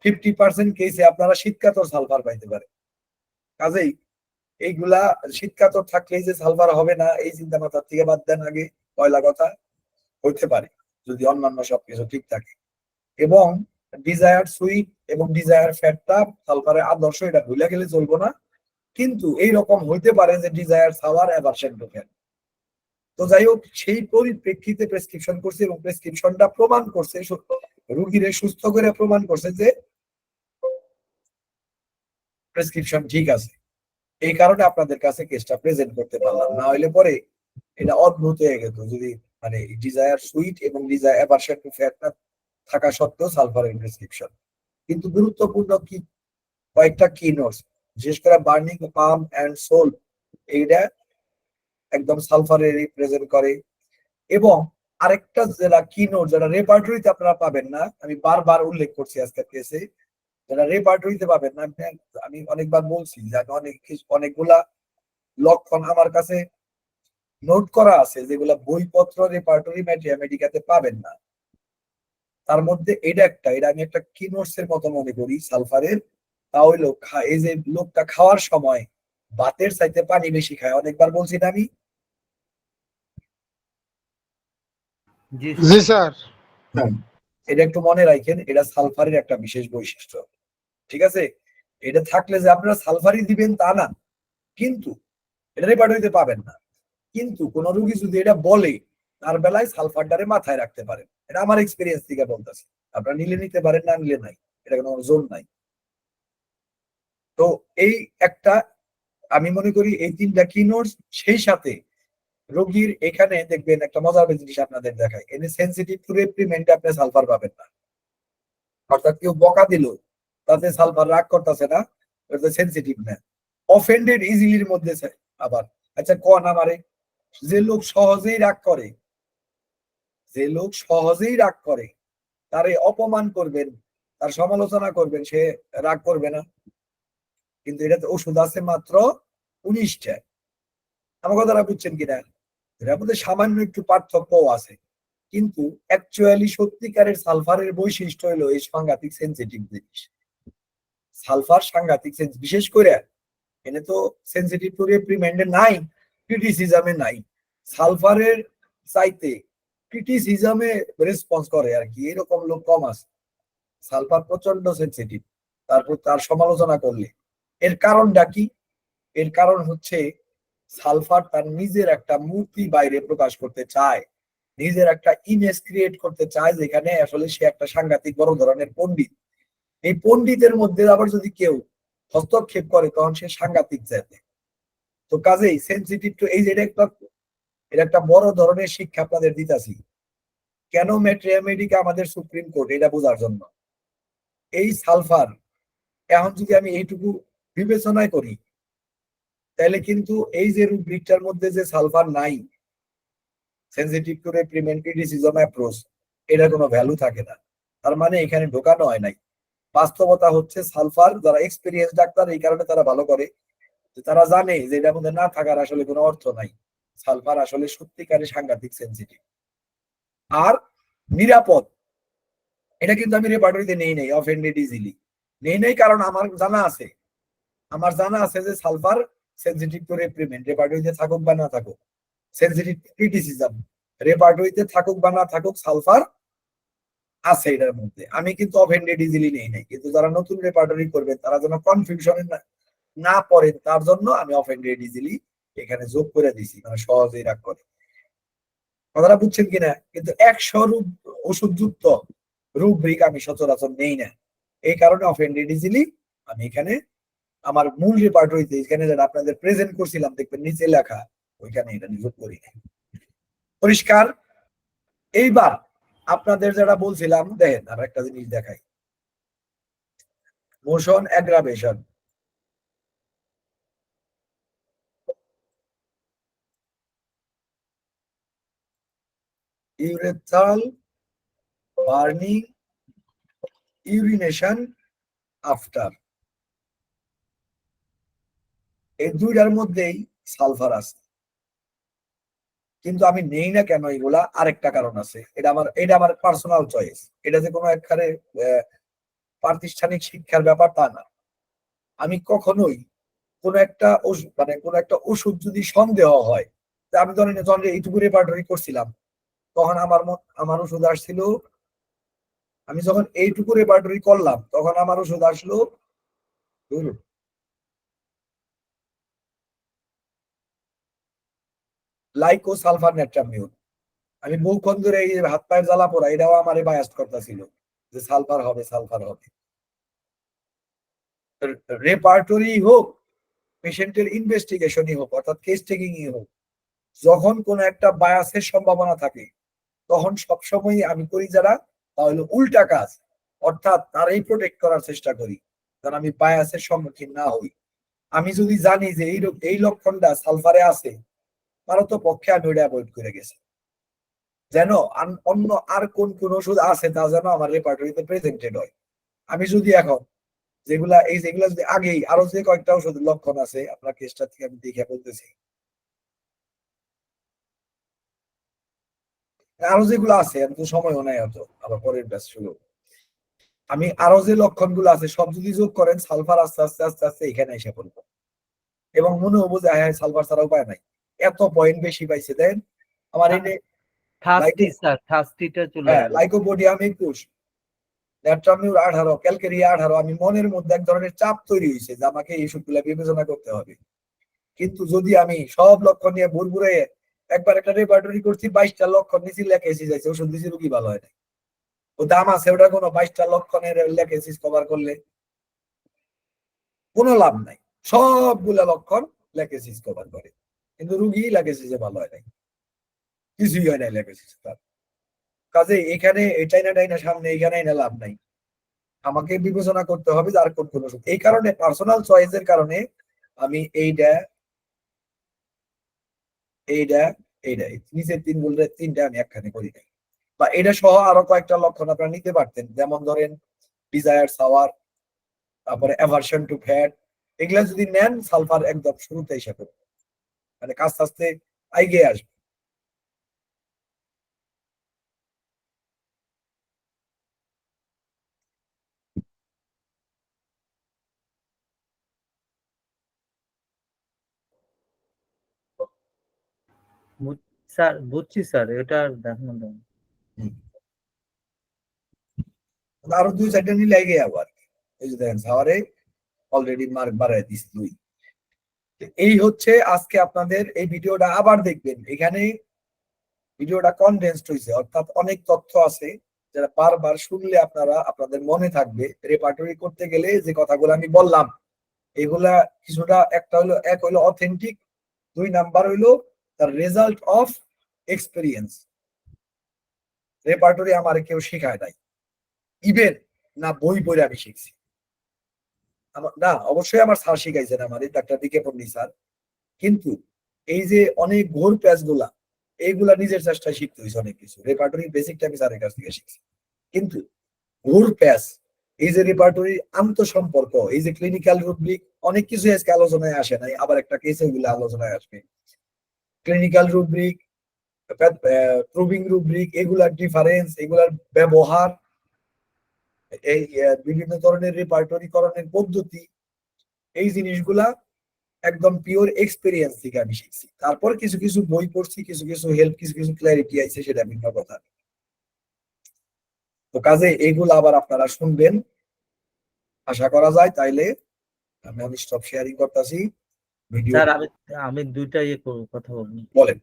50% কেসে আপনারা শীতকাতর সালফার পাইতে পারেন। কাজেই এইগুলা শীতকাতর থাকলেই যে সালফার হবে না এই চিন্তা মাথার থেকে বাদ দেন আগে, পয়লা কথা। হইতে পারে যদি অন্যান্য সবকিছু ঠিক থাকে। এবং ডিজায়ার সুইট এবং ডিজায়ার ফ্যাটটা সালফারের আদর্শ, এটা ভুলে গেলে চলবো না। কিন্তু এইরকম হইতে পারে যে desire sour aversion to fat. তো যাই হোক, সেই পরিপ্রেক্ষিতে প্রেসক্রিপশন করছে এবং প্রেসক্রিপশনটা প্রমাণ করছে, রুগীরে সুস্থ করে প্রমাণ করছে যে প্রেসক্রিপশন ঠিক আছে। এই কারণে আপনাদের কাছে কেসটা প্রেজেন্ট করতে পারলাম, না হলে পরে এটা অদ্ভুত হয়ে গেত যদি মানে ডিজায়ার সুইট এবং ডিজায়ার অ্যাভারশন টু ফ্যাটটা থাকা সত্ত্বেও সালফারের প্রেসক্রিপশন। কিন্তু গুরুত্বপূর্ণ কি কয়েকটা কি নোটস, বিশেষ করে বার্নিং পাম এন্ড সোল, এইটা একদম সালফারের রিপ্রেজেন্ট করে। এবং আরেকটা যেটা কি নোট, যেটা রেপার্টরিতে আপনারা পাবেন না, আমি বারবার উল্লেখ করছি আজকের কেসে, যেটা রেপার্টরিতে পাবেন না, আমি অনেকবার বলছি যে অনেকগুলা লক্ষণ আমার কাছে নোট করা আছে যেগুলা বইপত্র রেপার্টরি ম্যাথমেটিকাতে পাবেন না। তার মধ্যে এটা একটা, এটা আমি একটা কি নোটস এর মতো মনে করি সালফারের। তা হইলো এই যে লোকটা খাওয়ার সময় ভাতের চাইতে পানি বেশি খায়, অনেকবার বলছি না আমি? জি স্যার। এটা একটু মনে রাখেন, এটা সালফারের একটা বিশেষ বৈশিষ্ট্য। ঠিক আছে? এটা থাকলে যে আপনারা সালফারই দিবেন তা না, কিন্তু এটা রেপার্টরিতে পাবেন না। কিন্তু কোন রোগী যদি এটা বলে, তার বেলায় সালফারটারে মাথায় রাখতে পারেন। এটা আমার এক্সপিরিয়েন্স থেকে বলতেছি। আপনারা নিলে নিতে পারেন, না নিলে নাই, এটা কোনো জোর নাই। তো এই একটা, আমি মনে করি এই তিনটা কি নোটস, সেই সাথে রোগীর এখানে দেখবেন একটা মজার জিনিস আপনাদের দেখায়, এনে সেনসিটিভ টু রেপ্রিমেন্টে আপনি সালফার পাবেন না। অর্থাৎ কেউ বকা দিল তাতে সালফার রাগ করতেছে না, এটা সেনসিটিভ না। অফেন্ডেড ইজিলির মধ্যে আবার, আচ্ছা কোন আমারে, যে লোক সহজেই রাগ করে, যে লোক সহজেই রাগ করে, তারে অপমান করবেন, তার সমালোচনা করবেন, সে রাগ করবে না। কিন্তু এটাতে ওষুধ আছে মাত্র 19টা। আমার কথাটা বুঝছেন কিনা? এটার মধ্যে সামান্য একটু পার্থক্য আছে, কিন্তু অ্যাকচুয়ালি সত্যিকারের সালফারের বৈশিষ্ট্য হলো এই সাংঘাতিক সেনসিটিভ জিনিস। সালফার সাংঘাতিক বিশেষ করে এনে তো সেনসিটিভ টু রেপ্রিমেন্ডে নাই, ক্রিটিসিজমে নাই। সালফারের চাইতে ক্রিটিসিজমে রেসপন্স করে আর কি, এরকম লোক কম আছে। সালফার প্রচন্ড সেনসিটিভ, তারপর তার সমালোচনা করলে। এর কারণটা কি? এর কারণ হচ্ছে সালফার তার নিজের একটা মূর্তি বাইরে প্রকাশ করতে চায়, নিজের একটা ইমেজ ক্রিয়েট করতে চায়, যেখানে আসলে সে একটা সাংঘাতিক বড় ধরনের পণ্ডিত। এই পণ্ডিতের মধ্যে আবার যদি কেউ হস্তক্ষেপ করে, তখন সে সাংঘাতিক জাতে। তো কাজেই সেনসিটিভ টু, এই যে এটা একটা বড় ধরনের শিক্ষা আপনাদের দিতেছি। কেন ম্যাথমেটিকা আমাদের সুপ্রিম কোর্ট, এটা বোঝার জন্য। এই সালফার এখন যদি আমি এইটুকু বিবেচনায় করি, তাহলে কিন্তু এই যে রুব্রিকটার মধ্যে যে সালফার নাই, সেনসিটিভ টু রেপ্রিমেন্ট ক্রিটিসিজম অ্যাপ্রোচ, এটা কোনো ভ্যালু থাকে না। তার মানে এখানে ঢোকানো হয় নাই। বাস্তবতা হচ্ছে সালফার, যারা এক্সপিরিয়েন্স ডাক্তার এই কারণে তারা ভালো করে, যে তারা জানে যে এটার মধ্যে না থাকার আসলে কোনো অর্থ নাই। সালফার আসলে সত্যিকারে সাংঘাতিক সেনসিটিভ আর নিরাপদ। এটা কিন্তু আমি রেপার্টরিতে নেই নাই অফেন্ডেড ইজিলি নেই নাই, কারণ আমার জানা আছে যে সালফার সেনসিটিভ টু রেপ্রিমেন্ট, রেপার্টরিতে থাকুক বা না থাকুক, সেনসিটিভ ক্রিটিসিজম, রেপার্টরিতে থাকুক বা না থাকুক সালফার আছে এটার মধ্যে। আমি কিন্তু অফেন্ডেড ইজিলি নেই নাই, কিন্তু যারা নতুন রেপার্টরি করবে তারা যেন কনফিউশনে না পড়েন তার জন্য আমি অফেন্ডেড ইজিলি এখানে যোগ করে দিছি, মানে সহজেই রাগ করে। কথাটা বুঝছেন কিনা? কিন্তু 100 ওষুধযুক্ত রুব্রিক আমি সচরাচর নেই না, এই কারণে অফেন্ডেড ইজিলি আমি এখানে আমার মূল রেপার্টরিতে এখানে যেটা আপনাদের প্রেজেন্ট করছিলাম দেখবেন নিচে লেখা, ওইখানে এটা যোগ করি না। পরিষ্কার? এইবার আপনাদের যেটা বলছিলাম দেখেন, আর একটা জিনিস দেখাই, motion aggravation. Urethral burning, urination after, এই দুইটার মধ্যেই সালফার আছে, কিন্তু আমি নেই না কেন এগুলা? আরেকটা কারণ আছে, এটা আমার পার্সোনাল চয়েস। এটা যে কোনো একবারে প্রাতিষ্ঠানিক শিক্ষার ব্যাপার তা না। আমি কখনোই কোন একটা ওষুধ মানে কোন একটা ওষুধ যদি সন্দেহ হয়, আমি ধরেন যখন এইটুকু রেপার্টরি করছিলাম তখন আমার ওষুধ আসছিল, আমি যখন এইটুকু রেপার্টরি করলাম তখন আমার ওষুধ আসলো লাইকো সালফার নেট্রামিউন। আমি বহুক্ষণ ধরে এই হাত পায়ের জ্বালা পোড়া এটাও আমার বায়াস করতেছিল যে সালফার হবে সালফার হবে। রেপার্টরি হোক, পেশেন্টের ইনভেস্টিগেশনই হোক, অর্থাৎ কেস টেকিংই হোক, যখন কোন একটা বায়াসের সম্ভাবনা থাকে তখন সবসময় আমি করি যারা তাহলে উল্টা কাজ, অর্থাৎ তারাই প্রোটেক্ট করার চেষ্টা করি কারণ আমি বায়াসের সম্মুখীন না হই। আমি যদি জানি যে এই লক্ষণটা সালফারে আছে, তারও তো পক্ষে আমি ওটা অ্যাভয়েড করে গেছি, যেন অন্য আর কোন ওষুধ আছে তা যেন আমার রেপার্টরিতে প্রেজেন্টেড হয়। আমি যদি এখন যেগুলা যদি আগেই আরো যে কয়েকটা ওষুধের লক্ষণ আছে আপনার কেসটা থেকে আমি দেখে বলতেছি, আরো যেগুলো আছে আমি তো সময়ও নাই হতো আবার পরের ব্যাচ শুরু। আমি আরো যে লক্ষণগুলো আছে সব যদি যোগ করেন সালফার আস্তে আস্তে আস্তে আস্তে এখানে এসে পড়বো, এবং মনে হবো যে হ্যাঁ সালফার ছাড়া উপায় নাই, এত পয়েন্ট বেশি পাইছে দেন আমার এই থার্স্টিটা চলে হ্যাঁ লাইকোপোডিয়াম 21, ন্যাট্রামিউর 18, ক্যালকেরিয়া 18। আমি মনের মধ্যে এক ধরনের চাপ তৈরি হয়েছে যে আমাকে এই ওষুধগুলা বিবেচনা করতে হবে। কিন্তু যদি আমি সব লক্ষণ নিয়ে ভুরভুরে একবার একটা রেপার্টরি করছি, 22টা লক্ষণ নিচে লেখা এসে যাচ্ছে, ওষুধ দিছি রুগী ভালো হয় না, ও দাম আছে ওটা কোনো 22টা লক্ষণের লেখেছিস কভার করলে কোনো লাভ নাই। সবগুলা লক্ষণ লেখেছিস কভার করে, কিন্তু রুগী লেখেছিসে ভালো হয় নাই, কিছুই হয় নাই লেখেছিস তার কাজে। এখানে এটাই না সামনে এখানে না লাভ নাই, আমাকে বিবেচনা করতে হবে যে আর কোন ওষুধ। এই কারণে পার্সোনাল চয়েসের কারণে আমি এইটা নিচের তিনটা আমি একখানে করি নাই, বা এটা সহ আরো কয়েকটা লক্ষণ আপনারা নিতে পারতেন, যেমন ধরেন ডিজায়ার সাওয়ার, তারপরে অ্যাভারশন টু ফ্যাট, এগুলা যদি নেন সালফার একদম শুরুতে এসে পড়বে, মানে আস্তে আস্তে এগিয়ে আসবে। স্যার বুঝছি স্যার, এটা দেখানো দাও। আরো 2-4টা নিলে এগিয়ে আবার এই যে দেখেন সাওয়ারে অলরেডি মার্ক বাড়ায় দিস 2। এই হচ্ছে আজকে আপনাদের এই ভিডিওটা আবার দেখবেন, এখানে ভিডিওটা কনডেন্সড হয়েছে, অর্থাৎ অনেক তথ্য আছে যারা বারবার শুনলে আপনাদের মনে থাকবে। রেপার্টরি করতে গেলে যে কথাগুলো আমি বললাম এগুলা কিছুটা এক হইলো অথেন্টিক, 2 নাম্বার হইলো তার রেজাল্ট অফ এক্সপেরিয়েন্স। রেপার্টরি আমার কেউ শেখায় নাই, ইভেন না বই পড়ে আমি শিখছি, না অবশ্যই আমার স্যার শিখাইছেন, আমার ডাক্তার বিকে পন্ডিত স্যার, কিন্তু এই যে অনেক ঘোর প্যাচ গুলা, এইগুলা নিজের চেষ্টায় শিখতে হয়েছে অনেক কিছু। রেপার্টরি বেসিকটা আমি স্যারের কাছ থেকে শিখছি, কিন্তু ঘোর প্যাচ, এই যে রেপার্টরি আন্তঃসম্পর্ক, এই যে ক্লিনিক্যাল রুব্রিক, অনেক কিছু আজকে আলোচনায় আসে নাই, আবার একটা কেসে গুলো আলোচনায় আসবে। ক্লিনিক্যাল রুব্রিক, প্রুভিং রুব্রিক, এগুলার ডিফারেন্স, এগুলার ব্যবহার, এই বিভিন্ন ধরনের রেপার্টরি করণের পদ্ধতি, এই জিনিসগুলা একদম পিওর এক্সপেরিয়েন্স থেকে আমি শিখছি। তারপর কিছু কিছু বই পড়ছি, কিছু কিছু হেল্প, কিছু কিছু ক্ল্যারিটি আইছে, সেটা ভিন্ন কথা। তো কাজে এগুলো আবার আপনারা শুনবেন আশা করা যায়। তাইলে আমি স্টপ শেয়ারিং করতেছি ভিডিও। স্যার আমি দুইটা কথা বলবো। বলেন।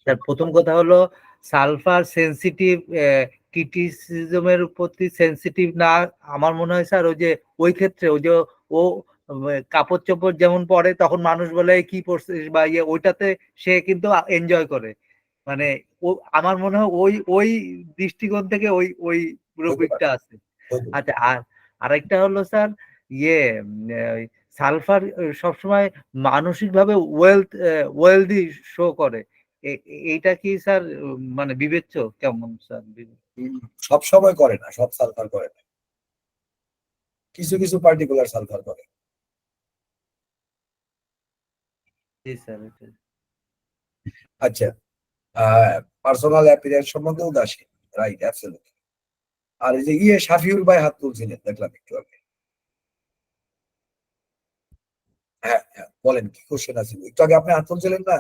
স্যার প্রথম কথা হলো সালফার সেনসিটিভ, ক্রিটিসিজমের প্রতি সেনসিটিভ না, আমার মনে হয় স্যার ওই যে ওই ক্ষেত্রে ওই যে ও কাপড় চোপড় যেমন পরে তখন মানুষ বলে কি পড়ছিস বা ইয়ে, ওইটাতে সে কিন্তু এনজয় করে, মানে ও আমার মনে হয় ওই ওই দৃষ্টিকোণ থেকে ওই ওই রোগটা আছে। আচ্ছা, আর আরেকটা হলো স্যার ইয়ে সালফার সবসময় মানসিক ভাবে ওয়েলদি শো করে, এইটা কি স্যার মানে বিবেচ্য কেমন স্যার? সব সময় করে না, সব সালফার করে না, কিছু কিছু পার্টিকুলার সালফার করে। জি স্যার। আচ্ছা, পার্সোনাল অ্যাপিয়ারেন্স সম্বন্ধে উদাসীন, রাইট, অ্যাবসলিউটলি। আর এই যে শাফিউর ভাই হাত তুলছিলেন দেখলাম একটু আগে। হ্যাঁ হ্যাঁ, বলেন কি কোশ্চেন আছে? একটু আগে আপনি হাত তুলছিলেন না?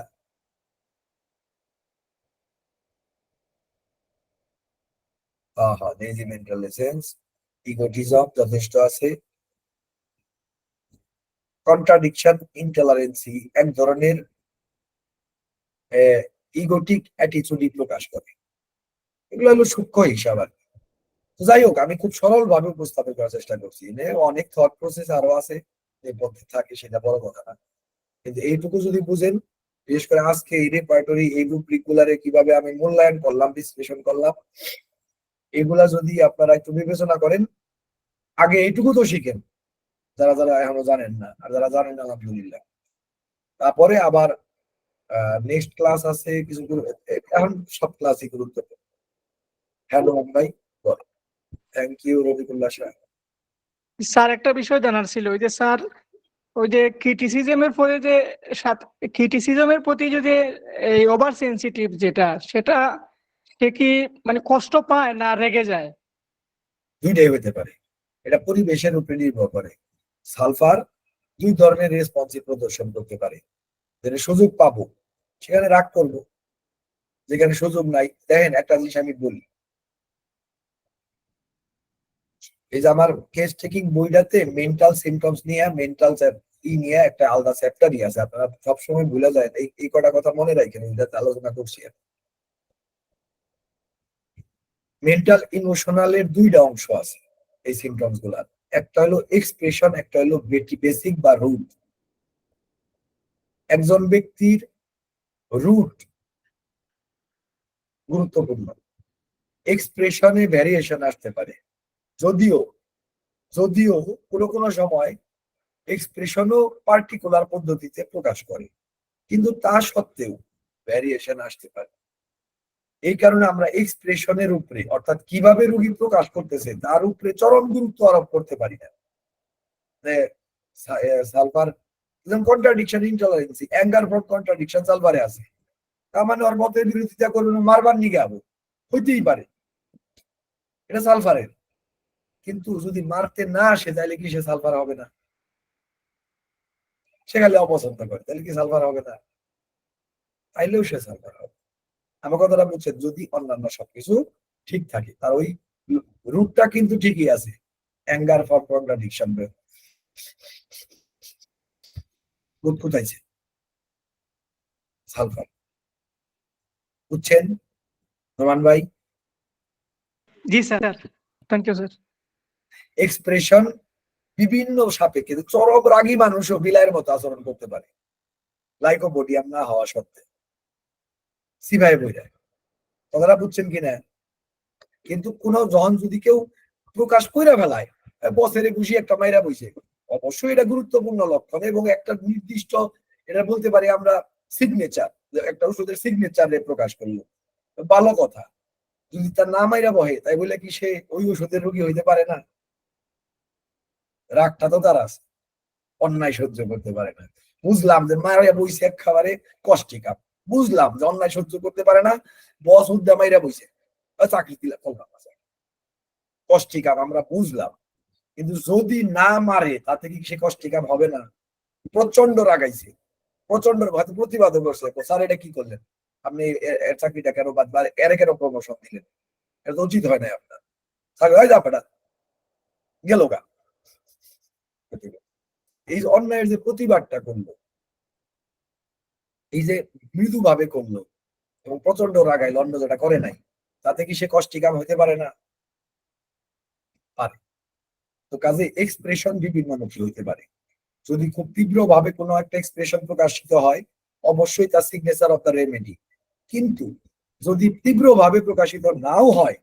হ্যাঁ হ্যাঁ, নেজি মেন্টাল এসেন্স, ইগোটিজম যথেষ্ট আছে, কন্ট্রাডিকশন, ইনটলারেন্সি, এক ধরনের ইগোটিক অ্যাটিটিউডই প্রকাশ করে। এগুলো হলো সূক্ষ্ম হিসাব আর কি। তো যাই হোক, আমি খুব সরল ভাবে উপস্থাপন করার চেষ্টা করছি। অনেক থট প্রসেস আরো আছে যে পথে থাকে, সেটা বড় কথা না, কিন্তু এইটুকু যদি বুঝেন, বিশেষ করে আজকে এই রেপার্টরি, এই রুব্রিক গুলারে কিভাবে আমি মূল্যায়ন করলাম, বিশ্লেষণ করলাম, এগুলা যদি আপনারা একটু বিবেচনা করেন, আগে এইটুকু তো শিখেন যারা যারা এখনো জানেন না, আর যারা জানেন আলহামদুলিল্লাহ। তারপরে আবার নেক্সট ক্লাস আছে কিছু, এখন সব ক্লাসই গুরুত্বপূর্ণ। হ্যাঁ রোহন ভাই, বল। Thank you Rabiqullah Shah. Sir একটা বিষয় জানার ছিল, ওই যে স্যার ওই যে ক্রিটিসিজমের প্রতি যে ক্রিটিসিজমের প্রতি যদি এই ওভার সেনসিটিভ যেটা, সেটা সে কি মানে কষ্ট পায় না রেগে যায়? দুইটাই হতে পারে, এটা পরিবেশের উপরে নির্ভর করে। সালফার দুই ধরনের রেসপন্সিভ প্রদর্শন করতে পারে। যেখানে সুযোগ পাবো সেখানে রাগ করবো, যেখানে সুযোগ নাই। দেখেন একটা জিনিস আমি বলি, এই যে আমার কেস টেকিং বইটাতে মেন্টাল সিমটমস নিয়ে, মেন্টাল নিয়ে একটা আলাদা চ্যাপ্টারই আছে। আপনারা সবসময় ভুলে যায়, এই কটা কথা মনে রাখেন, এটাতে আলোচনা করছি। মেন্টাল ইমোশনালের দুইটা অংশ আছে এই সিমটমস গুলার, একটা হলো এক্সপ্রেশন, একটা হলো বেসিক বা রুট। একজন ব্যক্তির রুট গুরুত্বপূর্ণ, এক্সপ্রেশনে ভ্যারিয়েশন আসতে পারে, যদিও যদিও কোনো কোনো সময় এক্সপ্রেশনও পার্টিকুলার পদ্ধতিতে প্রকাশ করে, কিন্তু তা সত্ত্বেও ভ্যারিয়েশন আসতে পারে। এই কারণে আমরা এক্সপ্রেশনের উপরে, অর্থাৎ কিভাবে রোগী প্রকাশ করতেছে তার উপরে চরম গুরুত্ব আরোপ করতে পারি না। Sulphur contradiction, intolerancy, anger for contradiction সালফারে আছে। তার মানে ওর মতের বিরোধিতা করবেন, মারবার নিগে আবো হইতেই পারে, এটা সালফারের। কিন্তু যদি মারতে না আসে তাহলে কি সে সালফার হবে না? সে খালি অপছন্দ করে, তাহলে কি সালফার হবে না? তাইলেও সে সালফার হবে। আমার কথাটা বুঝছেন? যদি অন্যান্য সবকিছু ঠিক থাকে, তার ওই রুটটা কিন্তু ঠিকই আছে, অ্যাঙ্গার ফর কন্ট্রাডিকশন। কোথাইছে সালফার, বুঝছেন রোমান ভাই? জি sir, thank you sir. Expression বিভিন্ন সাপেক্ষে, চরম রাগী মানুষও বিলাইয়ের মতো আচরণ করতে পারে, লাইকোপোডিয়াম না হওয়া সত্ত্বে। সিভাই বইরা কথাটা বুঝছেন কিনা? কিন্তু কোন যখন যদি কেউ প্রকাশ কইরা ফেলায়, বছরে খুশি একটা মাইরা বইছে, অবশ্যই এটা গুরুত্বপূর্ণ লক্ষণ, এবং একটা নির্দিষ্ট এটা বলতে পারি আমরা সিগনেচার, একটা ওষুধের সিগনেচার প্রকাশ করলো, ভালো কথা। যদি তার নাম আইরা বহে তাই বলে কি সে ওই ওষুধের রোগী হইতে পারে না? রাগটা তো তার আছে, অন্যায় সহ্য করতে পারে না। বুঝলাম যে মায়েরা বইছে এক খাবারে কষ্টি কাপ, বুঝলাম যে অন্যায় সহ্য করতে পারে না, বস উদ্যা মাইরা বইছে, চাকরি দিলাম করলাম কষ্টি কাপ, আমরা বুঝলাম। কিন্তু যদি না মারে তাতে কি সে কষ্টি কাপ হবে না? প্রচন্ড রাগাইছে, প্রচন্ড হয়তো প্রতিবাদও করছে, স্যার এটা কি করলেন আপনি, এর চাকরিটা কেন বাদ, এর কেন প্রমোশন দিলেন, এটা তো উচিত হয় না আপনার, চাকরি হয় যা গেল গা। এই যে অন্যায়ের যে প্রতিবাদটা করলো, এই যে মৃদু ভাবে করলো এবং প্রচন্ড রাগাইল, অন্য যেটা করে নাই, তাতে কি সে কষ্টি কাম হইতে পারে না? পারে। তো কাজে এক্সপ্রেশন বিভিন্নমুখী হইতে পারে। যদি খুব তীব্র ভাবে কোনো একটা এক্সপ্রেশন প্রকাশিত হয়, অবশ্যই তার সিগনেচার অফ দ্য রেমেডি। কিন্তু যদি তীব্র ভাবে প্রকাশিত নাও হয়,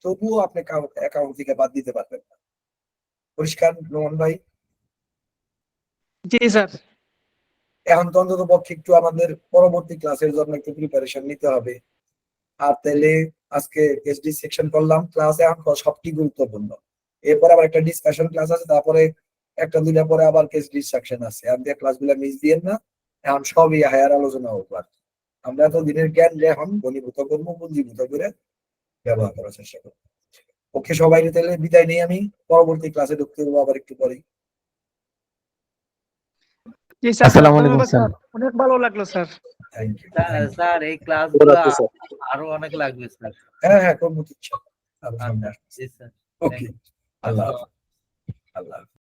তবুও আপনি অ্যাকাউন্ট থেকে বাদ দিতে পারবেন না। পরিষ্কার রোহন ভাই? জি স্যার। এখন তো অন্তত পক্ষে একটু আমাদের পরবর্তী ক্লাসের জন্য একটু প্রিপারেশন নিতে হবে। আর তাহলে আজকে এসডি সেকশন করলাম, ক্লাস এখন সবটি গুরুত্বপূর্ণ। এরপর আবার একটা ডিসকাশন ক্লাস আছে, তারপরে একটা দুইটা পরে আবার কেস ডিসট্রাকশন আছে। আপনি ক্লাসগুলো মিস দিয়েন না, এখন সবই হায়ার আলোচনা হোক। আমরা তো দিনের জ্ঞান এখন ঘনীভূত করবো, পুঞ্জীভূত করে ব্যবহার করার চেষ্টা করবো। ওকে সবাই তাহলে বিদায় নেই, আমি পরবর্তী ক্লাসে ঢুকতে দেবো আবার একটু পরেই। জি স্যার, আসসালামু আলাইকুম ধন্যবাদ স্যার। স্যার, অনেক ভালো লাগলো স্যার। Thank you. স্যার এই ক্লাসগুলো স্যার। আরো অনেক লাগবে স্যার। হ্যাঁ করবো, ইচ্ছা। আচ্ছা জি স্যার। ওকে, আল্লাহ হাফেজ। আল্লাহ হাফেজ।